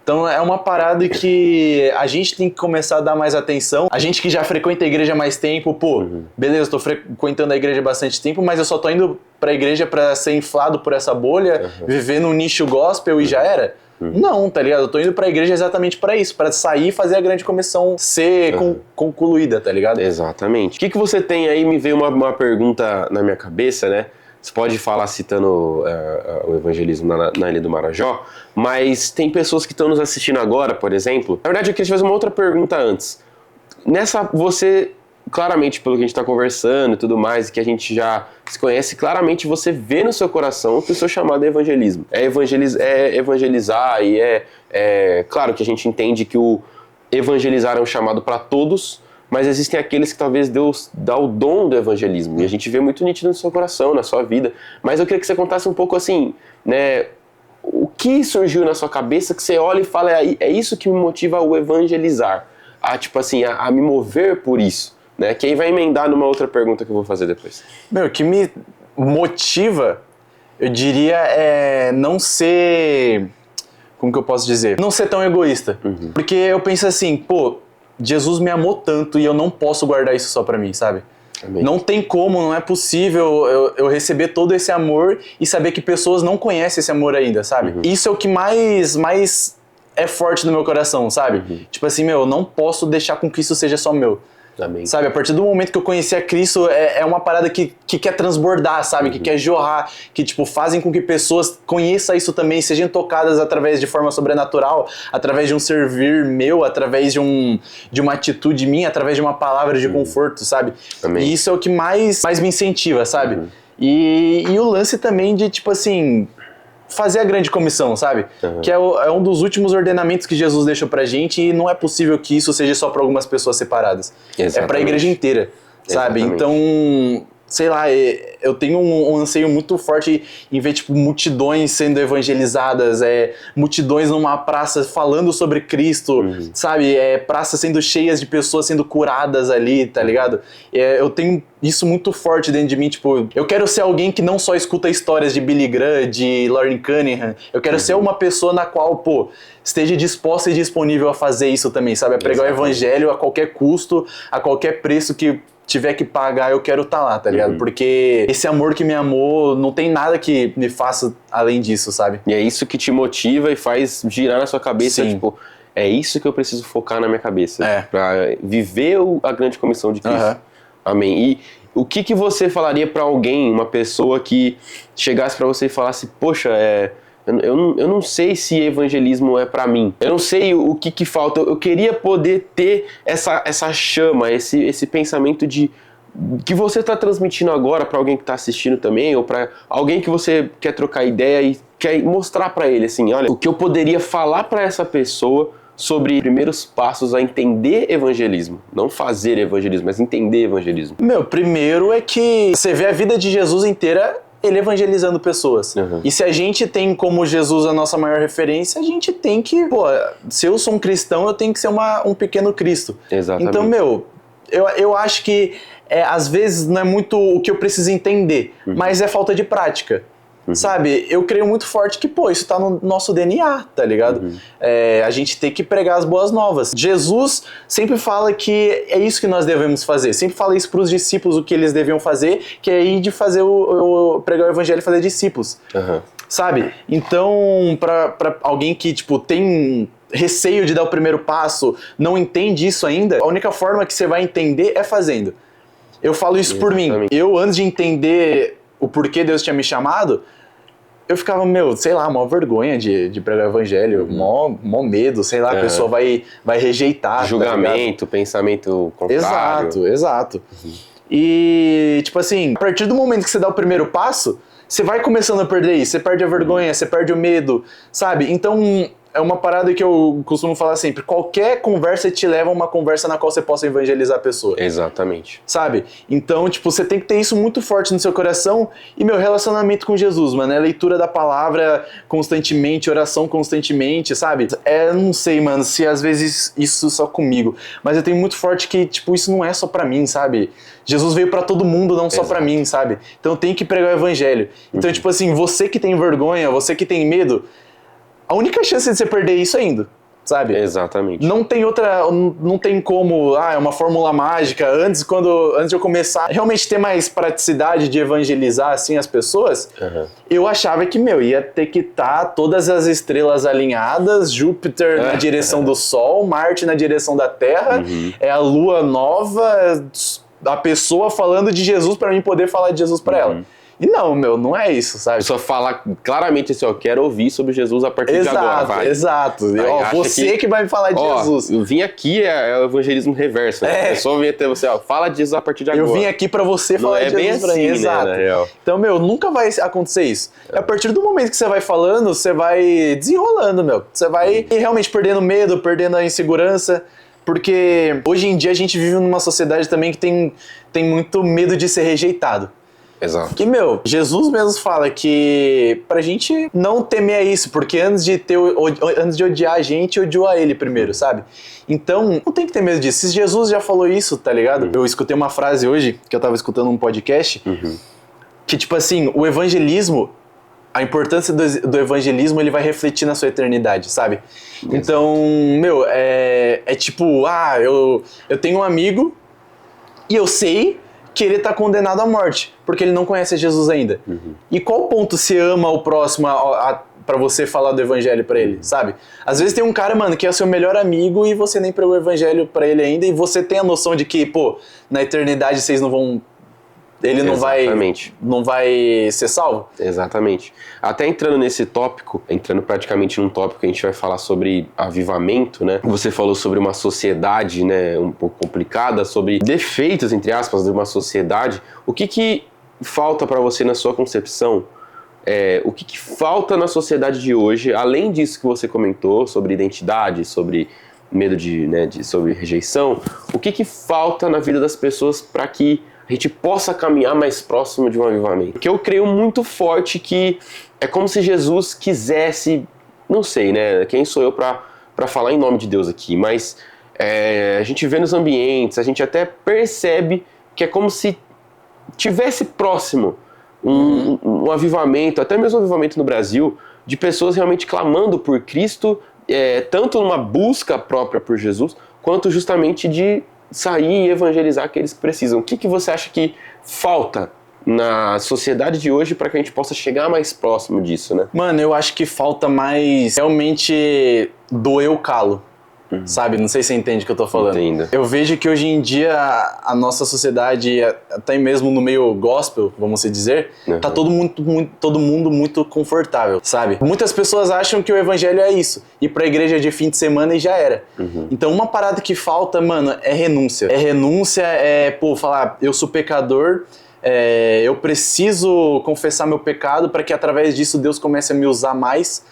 Então é uma parada que a gente tem que começar a dar mais atenção. A gente que já frequenta a igreja há mais tempo, pô, beleza, tô frequentando a igreja há bastante tempo, mas eu só tô indo pra igreja pra ser inflado por essa bolha, viver num nicho gospel e já era. Não, tá ligado? Eu tô indo pra igreja exatamente pra isso, pra sair e fazer a grande comissão ser concluída, tá ligado? Exatamente. O que você tem aí? Me veio uma pergunta na minha cabeça, né? Você pode falar citando o evangelismo na Ilha do Marajó, mas tem pessoas que estão nos assistindo agora, por exemplo. Na verdade, eu queria te fazer uma outra pergunta antes. Você, claramente, pelo que a gente está conversando e tudo mais, que a gente já se conhece, claramente você vê no seu coração que o seu chamado é evangelismo. É evangelizar e claro que a gente entende que o evangelizar é um chamado para todos, mas existem aqueles que talvez Deus dá o dom do evangelismo. E a gente vê muito nítido no seu coração, na sua vida. Mas eu queria que você contasse um pouco assim, né? O que surgiu na sua cabeça que você olha e fala, é isso que me motiva a evangelizar. A me mover por isso. Né? Que aí vai emendar numa outra pergunta que eu vou fazer depois. O que me motiva, eu diria, é não ser... Como que eu posso dizer? Não ser tão egoísta. Porque eu penso assim, pô, Jesus me amou tanto e eu não posso guardar isso só pra mim, sabe? Amém. Não tem como, não é possível eu receber todo esse amor e saber que pessoas não conhecem esse amor ainda, sabe? Isso é o que mais é forte no meu coração, sabe? Tipo assim, eu não posso deixar com que isso seja só meu. Amém. Sabe, a partir do momento que eu conheci a Cristo, é uma parada que quer transbordar, sabe? Que quer jorrar, que tipo, fazem com que pessoas conheçam isso também, sejam tocadas através de forma sobrenatural, através de um servir meu, através de uma atitude minha, através de uma palavra de conforto, sabe? Amém. E isso é o que mais me incentiva, sabe? E o lance também de, tipo assim, fazer a grande comissão, sabe? Que é um dos últimos ordenamentos que Jesus deixou pra gente e não é possível que isso seja só pra algumas pessoas separadas. Exatamente. É pra igreja inteira, sabe? Exatamente. Então, sei lá, eu tenho um anseio muito forte em ver, tipo, multidões sendo evangelizadas, multidões numa praça falando sobre Cristo, sabe? Praças sendo cheias de pessoas sendo curadas ali, tá ligado? Eu tenho isso muito forte dentro de mim, tipo, eu quero ser alguém que não só escuta histórias de Billy Graham, de Lauren Cunningham, eu quero ser uma pessoa na qual, pô, esteja disposta e disponível a fazer isso também, sabe? A pregar o evangelho a qualquer custo, a qualquer preço que tiver que pagar, eu quero estar lá, tá ligado? Porque esse amor que me amou, não tem nada que me faça além disso, sabe? E é isso que te motiva e faz girar na sua cabeça, tipo, é isso que eu preciso focar na minha cabeça, pra viver a grande comissão de Cristo. Amém. E o que você falaria pra alguém, uma pessoa que chegasse pra você e falasse, poxa, eu não sei se evangelismo é pra mim. Eu não sei o que falta. Eu queria poder ter essa chama, esse pensamento que você tá transmitindo agora pra alguém que tá assistindo também, ou pra alguém que você quer trocar ideia e quer mostrar pra ele, assim, olha, o que eu poderia falar pra essa pessoa sobre primeiros passos a entender evangelismo. Não fazer evangelismo, mas entender evangelismo. Primeiro é que você vê a vida de Jesus inteira ele evangelizando pessoas. E se a gente tem como Jesus a nossa maior referência, a gente tem que, pô, se eu sou um cristão, eu tenho que ser um pequeno Cristo. Exatamente. Então, eu acho que às vezes não é muito o que eu preciso entender, mas é falta de prática. sabe? Eu creio muito forte que, pô, isso tá no nosso DNA, tá ligado? A gente tem que pregar as boas novas. Jesus sempre fala que é isso que nós devemos fazer. Sempre fala isso pros discípulos, o que eles deviam fazer, que é ir de fazer pregar o evangelho e fazer discípulos. Sabe? Então, pra alguém que, tipo, tem receio de dar o primeiro passo, não entende isso ainda, a única forma que você vai entender é fazendo. Eu falo isso por mim. Eu, antes de entender o porquê Deus tinha me chamado, eu ficava, sei lá, mó vergonha de pregar o evangelho, mó medo, sei lá, a pessoa vai rejeitar. Julgamento, pensamento contrário. Exato. E, tipo assim, a partir do momento que você dá o primeiro passo, você vai começando a perder isso, você perde a vergonha, você perde o medo, sabe? Então, é uma parada que eu costumo falar sempre, qualquer conversa te leva a uma conversa na qual você possa evangelizar a pessoa. Exatamente. Sabe? Então, tipo, você tem que ter isso muito forte no seu coração e meu relacionamento com Jesus, mano, é leitura da palavra constantemente, oração constantemente, sabe? Não sei, mano, se às vezes isso só comigo, mas eu tenho muito forte que, tipo, isso não é só pra mim, sabe? Jesus veio pra todo mundo, não só pra mim, sabe? Então eu tenho que pregar o evangelho. Então, tipo assim, você que tem vergonha, você que tem medo, a única chance de você perder isso é indo, sabe? Exatamente. Não tem outra, não tem como, é uma fórmula mágica. Antes de eu começar a realmente ter mais praticidade de evangelizar, assim, as pessoas, eu achava que, ia ter que estar todas as estrelas alinhadas, Júpiter na direção do Sol, Marte na direção da Terra, a Lua nova, a pessoa falando de Jesus para mim poder falar de Jesus para ela. E não é isso, sabe? Só falar claramente assim, eu quero ouvir sobre Jesus a partir de agora, vai. Exato. Você que vai me falar de Jesus. Eu vim aqui, é o evangelismo reverso. Né? A pessoa vem até você, fala de Jesus a partir de agora. Eu vim aqui pra você falar de Jesus pra mim. Exato. Né, na real. Então, nunca vai acontecer isso. A partir do momento que você vai falando, você vai desenrolando, Você vai realmente perdendo medo, perdendo a insegurança. Porque hoje em dia a gente vive numa sociedade também que tem muito medo de ser rejeitado. Exato. Que, Jesus mesmo fala que pra gente não temer isso, porque antes de odiar a gente, odiou a ele primeiro, sabe? Então, não tem que ter medo disso. Se Jesus já falou isso, tá ligado? Eu escutei uma frase hoje, que eu tava escutando um podcast, que tipo assim, o evangelismo, a importância do evangelismo, ele vai refletir na sua eternidade, sabe? Exato. Então, é tipo, eu tenho um amigo e eu sei que ele tá condenado à morte, porque ele não conhece Jesus ainda. E qual ponto você ama o próximo pra você falar do evangelho pra ele, sabe? Às vezes tem um cara, que é seu melhor amigo e você nem pregou o evangelho pra ele ainda e você tem a noção de que, na eternidade vocês não vão... Ele não vai ser salvo? Exatamente. Até entrando nesse tópico, entrando praticamente num tópico que a gente vai falar sobre avivamento, né? Você falou sobre uma sociedade, né, um pouco complicada, sobre defeitos, entre aspas, de uma sociedade. O que falta para você na sua concepção? O que falta na sociedade de hoje, além disso que você comentou, sobre identidade, sobre medo sobre rejeição, o que falta na vida das pessoas para que a gente possa caminhar mais próximo de um avivamento? Porque eu creio muito forte que é como se Jesus quisesse, não sei, né? Quem sou eu para falar em nome de Deus aqui? Mas a gente vê nos ambientes, a gente até percebe que é como se tivesse próximo um avivamento, até mesmo um avivamento no Brasil, de pessoas realmente clamando por Cristo, tanto numa busca própria por Jesus, quanto justamente de sair e evangelizar aqueles que precisam. O que você acha que falta na sociedade de hoje para que a gente possa chegar mais próximo disso, né? Mano, eu acho que falta mais realmente doer o calo, sabe? Não sei se você entende o que eu tô falando. Entendo. Eu vejo que hoje em dia a nossa sociedade, até mesmo no meio gospel, vamos dizer, tá todo mundo muito confortável, sabe? Muitas pessoas acham que o evangelho é isso, ir pra igreja de fim de semana e já era. Então uma parada que falta, mano, é renúncia. Falar, eu sou pecador, eu preciso confessar meu pecado para que através disso Deus comece a me usar mais,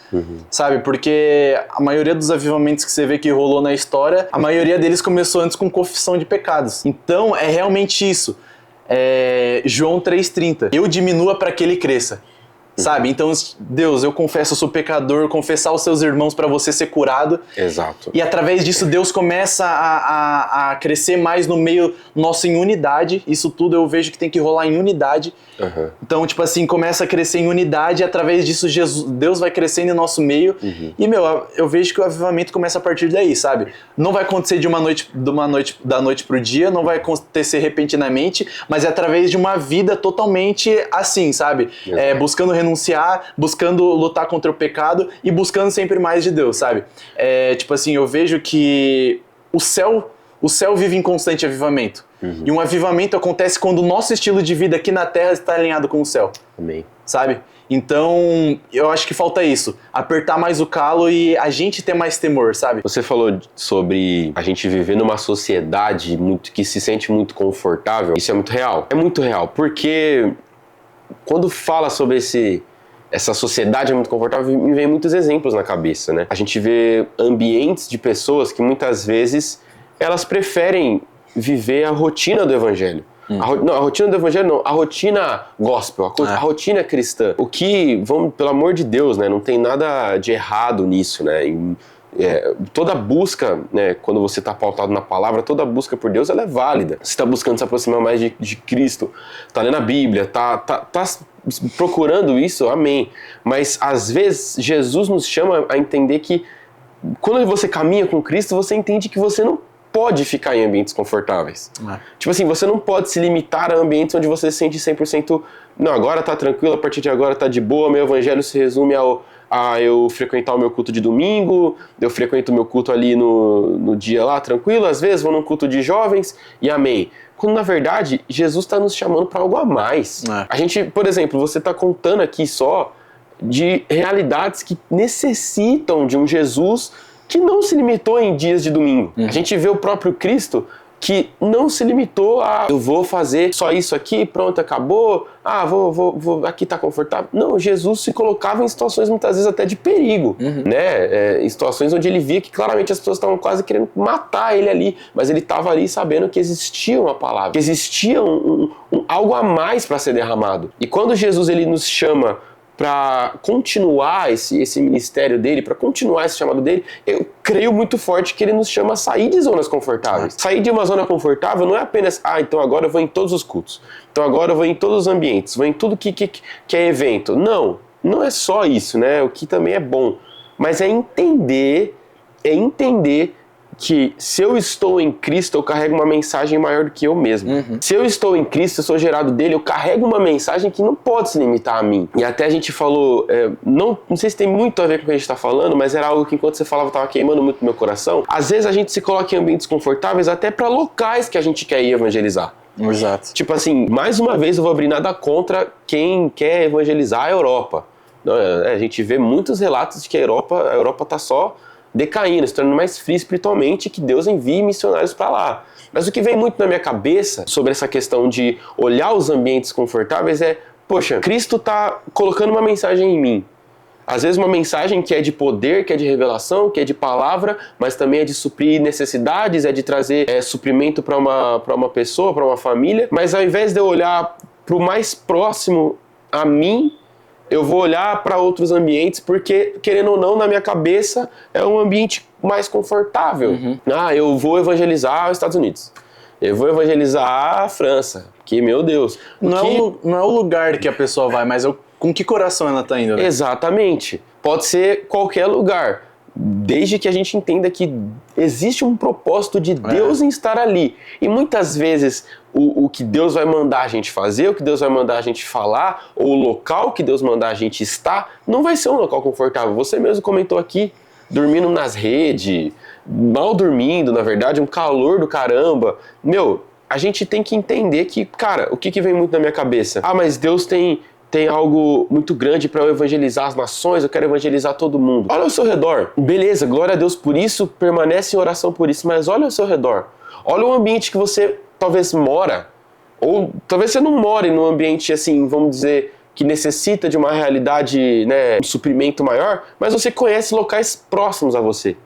sabe? Porque a maioria dos avivamentos que você vê que rolou na história, a maioria deles começou antes com confissão de pecados. Então é realmente isso. João 3,30. Eu diminua para que ele cresça. sabe? Então, Deus, eu confesso, eu sou pecador, confessar aos seus irmãos para você ser curado. Exato. E através disso, Deus começa a crescer mais no meio nosso em unidade. Isso tudo eu vejo que tem que rolar em unidade. Uhum. Então, tipo assim, começa a crescer em unidade e através disso Deus vai crescendo em nosso meio. E, eu vejo que o avivamento começa a partir daí, sabe? Não vai acontecer da noite pro dia, não vai acontecer repentinamente, mas é através de uma vida totalmente assim, sabe? Buscando renunciar, buscando lutar contra o pecado e buscando sempre mais de Deus, sabe? Tipo assim, eu vejo que o céu vive em constante avivamento. E um avivamento acontece quando o nosso estilo de vida aqui na Terra está alinhado com o céu. Amém. Sabe? Então, eu acho que falta isso. Apertar mais o calo e a gente ter mais temor, sabe? Você falou sobre a gente viver numa sociedade que se sente muito confortável. Isso é muito real. É muito real, porque quando fala sobre essa sociedade é muito confortável, me vem muitos exemplos na cabeça, né? A gente vê ambientes de pessoas que muitas vezes elas preferem viver a rotina do evangelho. A rotina do evangelho não, a rotina gospel, a rotina cristã. O que, pelo amor de Deus, né, não tem nada de errado nisso, né? Toda busca, né, quando você está pautado na palavra, toda busca por Deus ela é válida. Você está buscando se aproximar mais de Cristo, está lendo a Bíblia, tá procurando isso, amém. Mas às vezes Jesus nos chama a entender que quando você caminha com Cristo, você entende que você não pode ficar em ambientes confortáveis. Tipo assim, você não pode se limitar a ambientes onde você se sente 100%, não, agora tá tranquilo, a partir de agora tá de boa, meu evangelho se resume a eu frequentar o meu culto de domingo, eu frequento o meu culto ali no dia lá, tranquilo, às vezes vou num culto de jovens e amém. Quando na verdade, Jesus está nos chamando para algo a mais. A gente, por exemplo, você tá contando aqui só de realidades que necessitam de um Jesus que não se limitou em dias de domingo. A gente vê o próprio Cristo que não se limitou a eu vou fazer só isso aqui, pronto, acabou, vou aqui tá confortável. Não, Jesus se colocava em situações muitas vezes até de perigo, né? Em situações onde ele via que claramente as pessoas estavam quase querendo matar ele ali, mas ele estava ali sabendo que existia uma palavra, que existia algo a mais para ser derramado. E quando Jesus ele nos chama para continuar esse ministério dele, para continuar esse chamado dele, eu creio muito forte que ele nos chama a sair de zonas confortáveis. Sair de uma zona confortável não é apenas, então agora eu vou em todos os cultos, então agora eu vou em todos os ambientes, vou em tudo que é evento. Não é só isso, né? O que também é bom, mas é entender que se eu estou em Cristo, eu carrego uma mensagem maior do que eu mesmo. Se eu estou em Cristo, eu sou gerado dele, eu carrego uma mensagem que não pode se limitar a mim. E até a gente falou, não sei se tem muito a ver com o que a gente está falando, mas era algo que enquanto você falava estava queimando muito no meu coração. Às vezes a gente se coloca em ambientes confortáveis até para locais que a gente quer ir evangelizar. Exato. Tipo assim, mais uma vez eu vou abrir nada contra quem quer evangelizar a Europa. A gente vê muitos relatos de que a Europa está só decaindo, se tornando mais frio espiritualmente, que Deus envie missionários para lá. Mas o que vem muito na minha cabeça sobre essa questão de olhar os ambientes confortáveis é, poxa, Cristo está colocando uma mensagem em mim. Às vezes uma mensagem que é de poder, que é de revelação, que é de palavra, mas também é de suprir necessidades, é de trazer suprimento para uma pessoa, para uma família. Mas ao invés de eu olhar para o mais próximo a mim, eu vou olhar para outros ambientes porque, querendo ou não, na minha cabeça é um ambiente mais confortável. Eu vou evangelizar os Estados Unidos. Eu vou evangelizar a França. Que, meu Deus. Não é o lugar que a pessoa vai, mas com que coração ela está indo, né? Exatamente. Pode ser qualquer lugar. Desde que a gente entenda que existe um propósito de Deus em estar ali. E muitas vezes o que Deus vai mandar a gente fazer, o que Deus vai mandar a gente falar, ou o local que Deus mandar a gente estar, não vai ser um local confortável. Você mesmo comentou aqui, dormindo nas redes, mal dormindo, na verdade, um calor do caramba. A gente tem que entender que, cara, o que vem muito na minha cabeça? Mas Deus tem algo muito grande para eu evangelizar as nações, eu quero evangelizar todo mundo. Olha ao seu redor. Beleza, glória a Deus por isso, permanece em oração por isso, mas olha ao seu redor. Olha o ambiente que você talvez mora, ou talvez você não more num ambiente assim, vamos dizer, que necessita de uma realidade, né, um suprimento maior, mas você conhece locais próximos a você.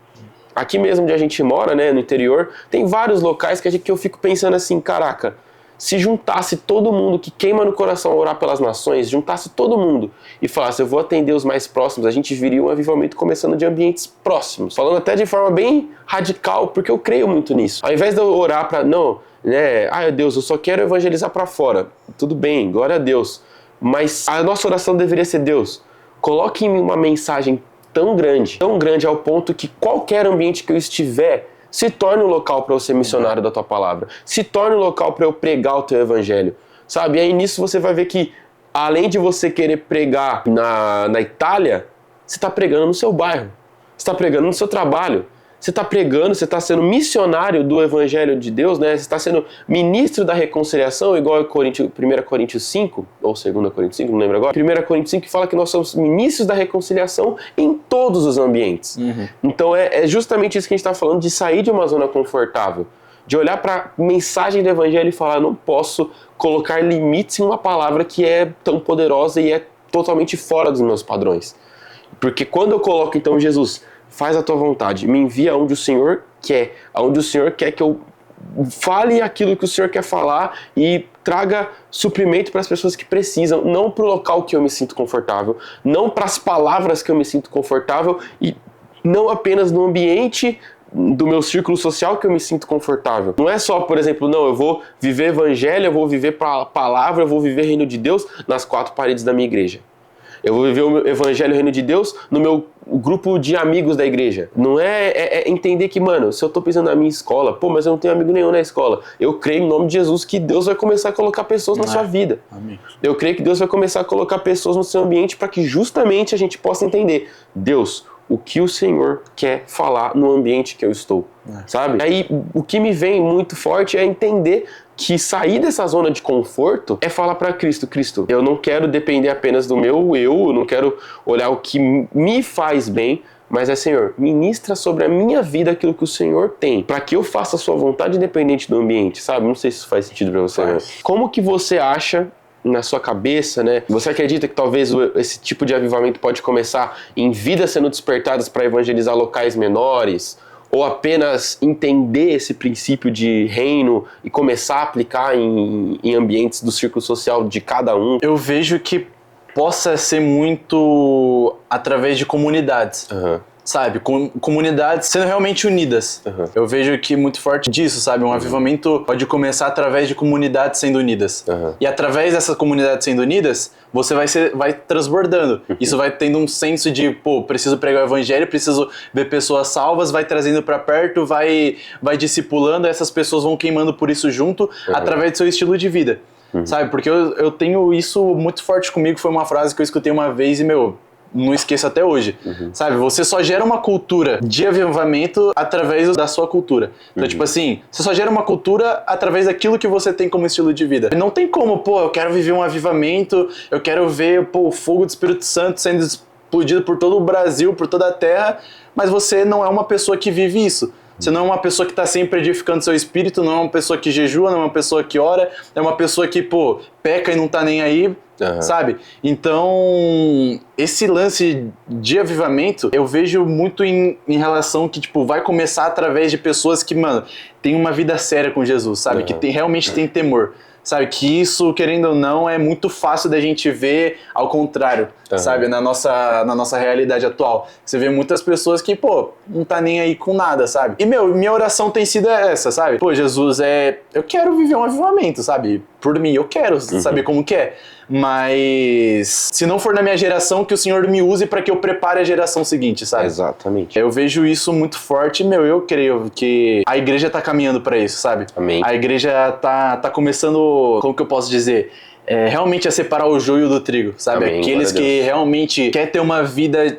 Aqui mesmo onde a gente mora, né, no interior, tem vários locais que eu fico pensando assim, caraca, se juntasse todo mundo que queima no coração a orar pelas nações, juntasse todo mundo e falasse, eu vou atender os mais próximos, a gente viria um avivamento começando de ambientes próximos. Falando até de forma bem radical, porque eu creio muito nisso. Ao invés de eu orar para, não, né, ai Deus, eu só quero evangelizar para fora. Tudo bem, glória a Deus. Mas a nossa oração deveria ser, Deus, coloque em mim uma mensagem tão grande ao ponto que qualquer ambiente que eu estiver se torne um local para eu ser missionário da tua palavra, se torne um local para eu pregar o teu evangelho, sabe? E aí nisso você vai ver que, além de você querer pregar na Itália, você está pregando no seu bairro, você está pregando no seu trabalho, você está pregando, você está sendo missionário do evangelho de Deus, né? Você está sendo ministro da reconciliação, igual a 1 Coríntios 5, ou 2 Coríntios 5, não lembro agora. 1 Coríntios 5 que fala que nós somos ministros da reconciliação em todos os ambientes. Então é justamente isso que a gente está falando, de sair de uma zona confortável, de olhar para a mensagem do evangelho e falar, não posso colocar limites em uma palavra que é tão poderosa e é totalmente fora dos meus padrões. Porque quando eu coloco, então, Jesus, faz a tua vontade, me envia aonde o Senhor quer que eu fale aquilo que o Senhor quer falar e traga suprimento para as pessoas que precisam, não para o local que eu me sinto confortável, não para as palavras que eu me sinto confortável e não apenas no ambiente do meu círculo social que eu me sinto confortável. Não é só, por exemplo, não, eu vou viver evangelho, eu vou viver palavra, eu vou viver reino de Deus nas 4 paredes da minha igreja. Eu vou viver o meu evangelho, o reino de Deus, no meu grupo de amigos da igreja. Não é entender que, mano, se eu tô pensando na minha escola, pô, mas eu não tenho amigo nenhum na escola. Eu creio em nome de Jesus que Deus vai começar a colocar pessoas na sua vida. Amém. Eu creio que Deus vai começar a colocar pessoas no seu ambiente para que justamente a gente possa entender, Deus, o que o Senhor quer falar no ambiente que eu estou, sabe? Aí o que me vem muito forte é entender que sair dessa zona de conforto é falar para Cristo, eu não quero depender apenas do meu eu não quero olhar o que me faz bem, mas Senhor, ministra sobre a minha vida aquilo que o Senhor tem, para que eu faça a sua vontade independente do ambiente, sabe? Não sei se isso faz sentido para você. Né? Como que você acha na sua cabeça, né? Você acredita que talvez esse tipo de avivamento pode começar em vidas sendo despertadas para evangelizar locais menores? Ou apenas entender esse princípio de reino e começar a aplicar em ambientes do círculo social de cada um? Eu vejo que possa ser muito através de comunidades. Sabe, comunidades sendo realmente unidas. Eu vejo que muito forte disso, sabe? Um avivamento pode começar através de comunidades sendo unidas. E através dessas comunidades sendo unidas, você vai transbordando. Isso vai tendo um senso de, pô, preciso pregar o evangelho, preciso ver pessoas salvas, vai trazendo pra perto, vai discipulando, essas pessoas vão queimando por isso junto, através do seu estilo de vida. Sabe? Porque eu tenho isso muito forte comigo, foi uma frase que eu escutei uma vez e, não esqueço até hoje, sabe? Você só gera uma cultura de avivamento através da sua cultura. Então, tipo assim, você só gera uma cultura através daquilo que você tem como estilo de vida. Não tem como, pô, eu quero viver um avivamento, eu quero ver, pô, o fogo do Espírito Santo sendo explodido por todo o Brasil, por toda a terra, mas você não é uma pessoa que vive isso. Você não é uma pessoa que está sempre edificando seu espírito, não é uma pessoa que jejua, não é uma pessoa que ora, é uma pessoa que, pô, peca e não tá nem aí, sabe? Então, esse lance de avivamento, eu vejo muito em relação que, tipo, vai começar através de pessoas que, mano, tem uma vida séria com Jesus, sabe? Que realmente tem temor. Sabe, que isso, querendo ou não, é muito fácil da gente ver ao contrário, sabe, na nossa realidade atual. Você vê muitas pessoas que, pô, não tá nem aí com nada, sabe? E, minha oração tem sido essa, sabe? Pô, Jesus, eu quero viver um avivamento, sabe? Por mim, eu quero saber como que é. Mas, se não for na minha geração, que o Senhor me use para que eu prepare a geração seguinte, sabe? Exatamente. Eu vejo isso muito forte, eu creio que a igreja tá caminhando para isso, sabe? Amém. A igreja tá começando, como que eu posso dizer? Realmente a separar o joio do trigo, sabe? Amém. Aqueles que realmente querem ter uma vida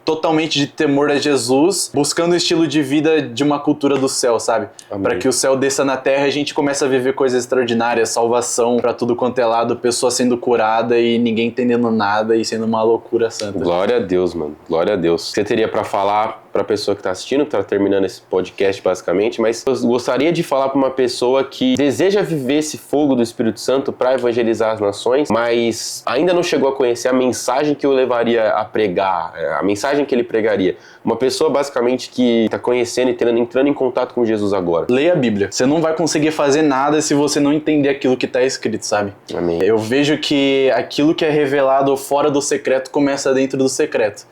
totalmente de temor a Jesus, buscando o estilo de vida de uma cultura do céu, sabe? Para que o céu desça na terra e a gente comece a viver coisas extraordinárias, salvação pra tudo quanto é lado, pessoa sendo curada e ninguém entendendo nada e sendo uma loucura santa. Glória a Deus, mano. Glória a Deus. O que você teria pra falar para a pessoa que está assistindo, que está terminando esse podcast basicamente, mas eu gostaria de falar para uma pessoa que deseja viver esse fogo do Espírito Santo para evangelizar as nações, mas ainda não chegou a conhecer a mensagem que eu levaria a pregar, a mensagem que ele pregaria. Uma pessoa basicamente que está conhecendo e entrando em contato com Jesus agora. Leia a Bíblia. Você não vai conseguir fazer nada se você não entender aquilo que está escrito, sabe? Amém. Eu vejo que aquilo que é revelado fora do secreto começa dentro do secreto.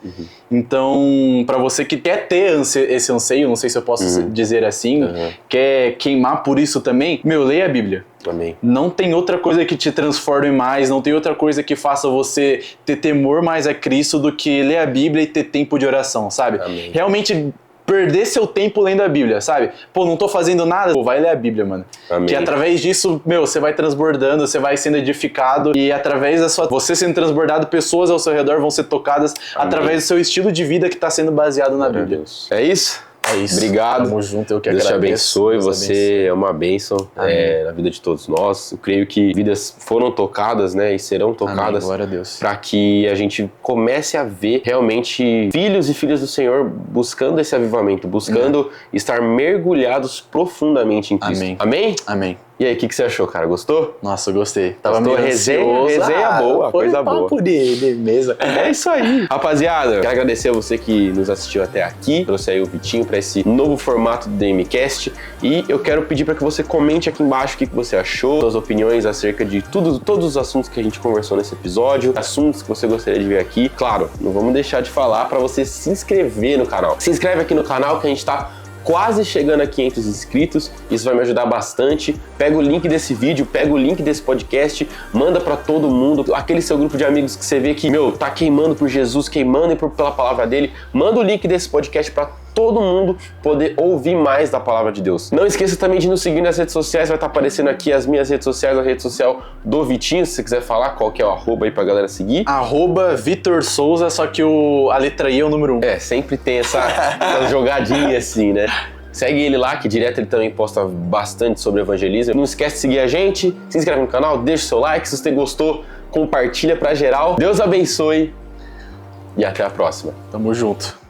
Então, para você que quer ter esse anseio, não sei se eu posso dizer assim, quer queimar por isso também, leia a Bíblia. Amém. Não tem outra coisa que te transforme mais, não tem outra coisa que faça você ter temor mais a Cristo do que ler a Bíblia e ter tempo de oração, sabe? Amém. Realmente perder seu tempo lendo a Bíblia, sabe? Pô, não tô fazendo nada, vai ler a Bíblia, mano. Amém. Que através disso, você vai transbordando, você vai sendo edificado e através você sendo transbordado, pessoas ao seu redor vão ser tocadas através do seu estilo de vida que tá sendo baseado na Bíblia. É isso? É isso. Obrigado. Tamo junto, eu que Deus agradeço. te abençoe, Deus você abençoe. é uma bênção na vida de todos nós. Eu creio que vidas foram tocadas, né, e serão tocadas. Amém, glória a Deus. Para que a gente comece a ver realmente filhos e filhas do Senhor buscando esse avivamento, buscando estar mergulhados profundamente em Cristo. Amém. Amém? Amém. E aí, o que você achou, cara? Gostou? Nossa, eu gostei. Tava Gostou? meio ansioso. Resenha boa, foi coisa boa. papo de mesa. É isso aí. Rapaziada, quero agradecer a você que nos assistiu até aqui. Trouxe aí o Vitinho para esse novo formato do DMCast. E eu quero pedir para que você comente aqui embaixo o que você achou, suas opiniões acerca de todos os assuntos que a gente conversou nesse episódio, assuntos que você gostaria de ver aqui. Claro, não vamos deixar de falar para você se inscrever no canal. Se inscreve aqui no canal que a gente tá quase chegando a 500 inscritos, isso vai me ajudar bastante. Pega o link desse vídeo, pega o link desse podcast, manda pra todo mundo, aquele seu grupo de amigos que você vê que, tá queimando por Jesus, queimando pela palavra dele, manda o link desse podcast pra todo mundo poder ouvir mais da palavra de Deus. Não esqueça também de nos seguir nas redes sociais, vai estar aparecendo aqui as minhas redes sociais, a rede social do Vitinho, se você quiser falar qual que é o arroba aí pra galera seguir. @Vitor Souza, só que a letra I é o número 1. É, sempre tem essa jogadinha assim, né? Segue ele lá, que direto ele também posta bastante sobre evangelismo. Não esquece de seguir a gente, se inscreve no canal, deixa o seu like, se você gostou, compartilha pra geral. Deus abençoe e até a próxima. Tamo junto.